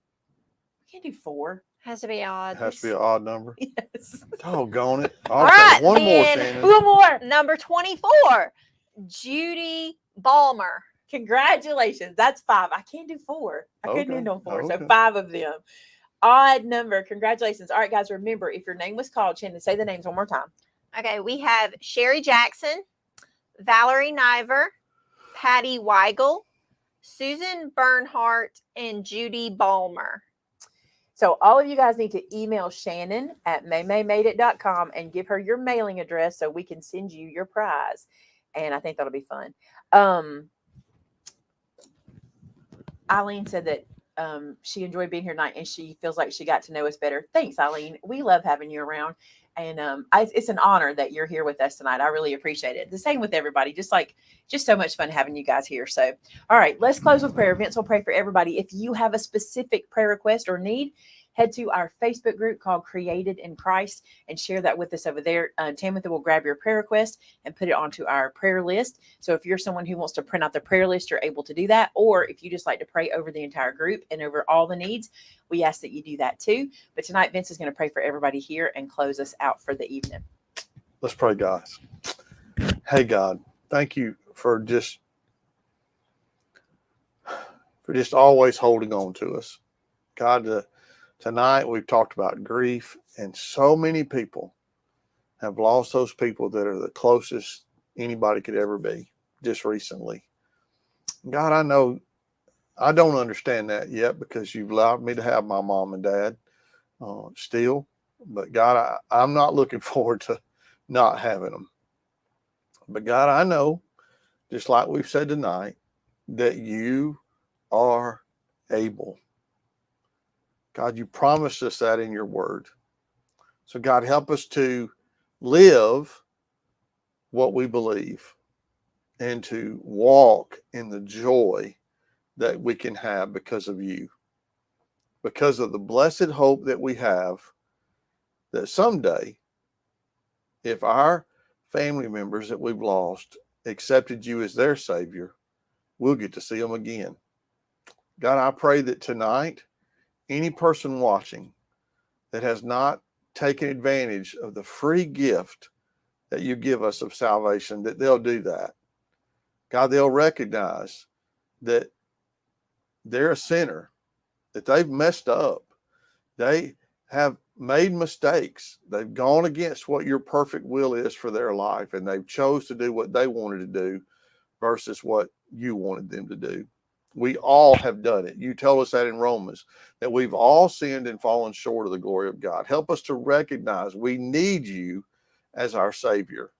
[SPEAKER 1] We can't do 4.
[SPEAKER 3] Has to be odd.
[SPEAKER 2] It has to be an odd number.
[SPEAKER 1] Yes.
[SPEAKER 2] Doggone it.
[SPEAKER 3] All
[SPEAKER 2] Okay,
[SPEAKER 3] right,
[SPEAKER 2] one more,
[SPEAKER 3] then.
[SPEAKER 2] Shannon.
[SPEAKER 1] One more.
[SPEAKER 3] Number 24, Judy Balmer.
[SPEAKER 1] Congratulations. That's 5. I can't do 4. I couldn't
[SPEAKER 2] Okay,
[SPEAKER 1] end on 4. So
[SPEAKER 2] okay.
[SPEAKER 1] 5 of them. Odd number. Congratulations. All right, guys, remember, if your name was called, Shannon, say the names one more time.
[SPEAKER 3] Okay, we have Sherry Jackson, Valerie Niver, Patty Weigel, Susan Bernhardt, and Judy Balmer.
[SPEAKER 1] So all of you guys need to email Shannon at maymaymadeit.com and give her your mailing address so we can send you your prize. And I think that'll be fun. Eileen said that she enjoyed being here tonight and she feels like she got to know us better. Thanks, Eileen. We love having you around. And it's an honor that you're here with us tonight. I really appreciate it. The same with everybody. Just so much fun having you guys here. So, all right, let's close with prayer. Vince will pray for everybody. If you have a specific prayer request or need, head to our Facebook group called Created in Christ and share that with us over there. Tamitha will grab your prayer request and put it onto our prayer list. So if you're someone who wants to print out the prayer list, you're able to do that. Or if you just like to pray over the entire group and over all the needs, we ask that you do that too. But tonight, Vince is going to pray for everybody here and close us out for the evening.
[SPEAKER 2] Let's pray, guys. Hey, God, thank you for just always holding on to us. God, tonight we've talked about grief, and so many people have lost those people that are the closest anybody could ever be just recently. God, I know I don't understand that yet because you've allowed me to have my mom and dad still. But God, I'm not looking forward to not having them. But God, I know, just like we've said tonight, that you are able. God, you promised us that in your word. So God, help us to live what we believe and to walk in the joy that we can have because of you, because of the blessed hope that we have that someday, if our family members that we've lost accepted you as their Savior, we'll get to see them again. God, I pray that tonight, any person watching that has not taken advantage of the free gift that you give us of salvation, that they'll do that. God, they'll recognize that they're a sinner, that they've messed up. They have made mistakes. They've gone against what your perfect will is for their life, and they've chose to do what they wanted to do versus what you wanted them to do. We all have done it. You tell us that in Romans, that we've all sinned and fallen short of the glory of God. Help us to recognize we need you as our Savior.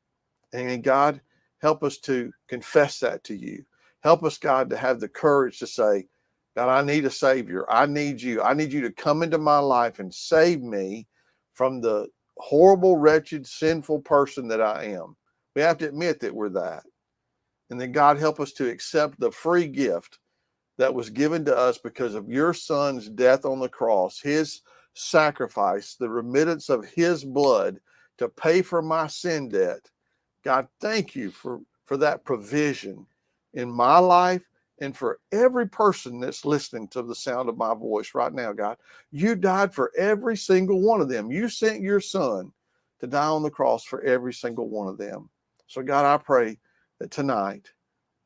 [SPEAKER 2] And God, help us to confess that to you. Help us, God, to have the courage to say, God, I need a Savior. I need you. I need you to come into my life and save me from the horrible, wretched, sinful person that I am. We have to admit that we're that. And then, God, help us to accept the free gift that was given to us because of your Son's death on the cross, his sacrifice, the remittance of his blood to pay for my sin debt. God, thank you for that provision in my life and for every person that's listening to the sound of my voice right now, God. You died for every single one of them. You sent your Son to die on the cross for every single one of them. So, God, I pray that tonight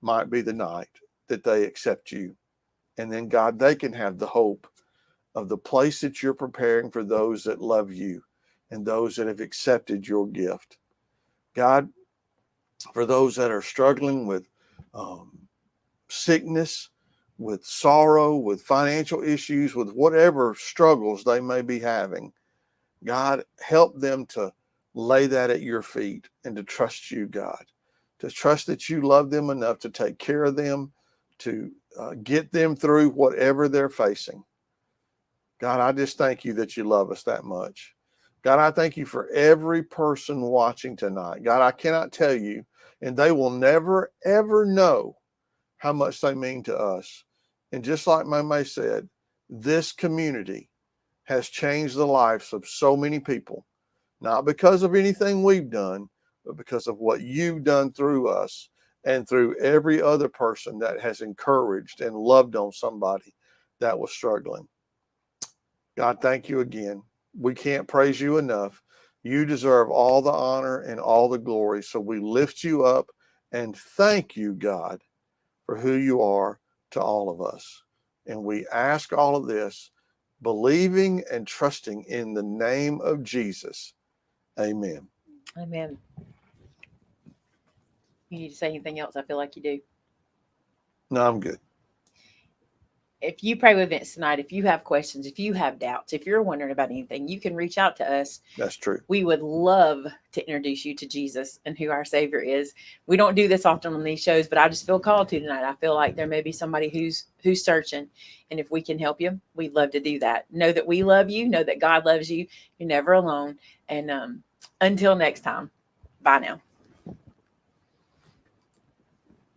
[SPEAKER 2] might be the night that they accept you. And then, God, they can have the hope of the place that you're preparing for those that love you and those that have accepted your gift. God, for those that are struggling with sickness, with sorrow, with financial issues, with whatever struggles they may be having, God, help them to lay that at your feet and to trust you, God, to trust that you love them enough to take care of them, to get them through whatever they're facing. God, I just thank you that you love us that much. God, I thank you for every person watching tonight. God, I cannot tell you, and they will never, ever know how much they mean to us. And just like Maymay said, this community has changed the lives of so many people, not because of anything we've done, but because of what you've done through us and through every other person that has encouraged and loved on somebody that was struggling. God, thank you again. We can't praise you enough. You deserve all the honor and all the glory. So we lift you up and thank you, God, for who you are to all of us. And we ask all of this, believing and trusting in the name of Jesus. Amen.
[SPEAKER 1] Amen. You need to say anything else? I feel like you do.
[SPEAKER 2] No, I'm good.
[SPEAKER 1] If you pray with Vince tonight, if you have questions, if you have doubts, if you're wondering about anything, you can reach out to us.
[SPEAKER 2] That's true.
[SPEAKER 1] We would love to introduce you to Jesus and who our Savior is. We don't do this often on these shows, but I just feel called to tonight. I feel like there may be somebody who's searching, and if we can help you, we'd love to do that. Know that we love you. Know that God loves you. You're never alone. And until next time, bye now.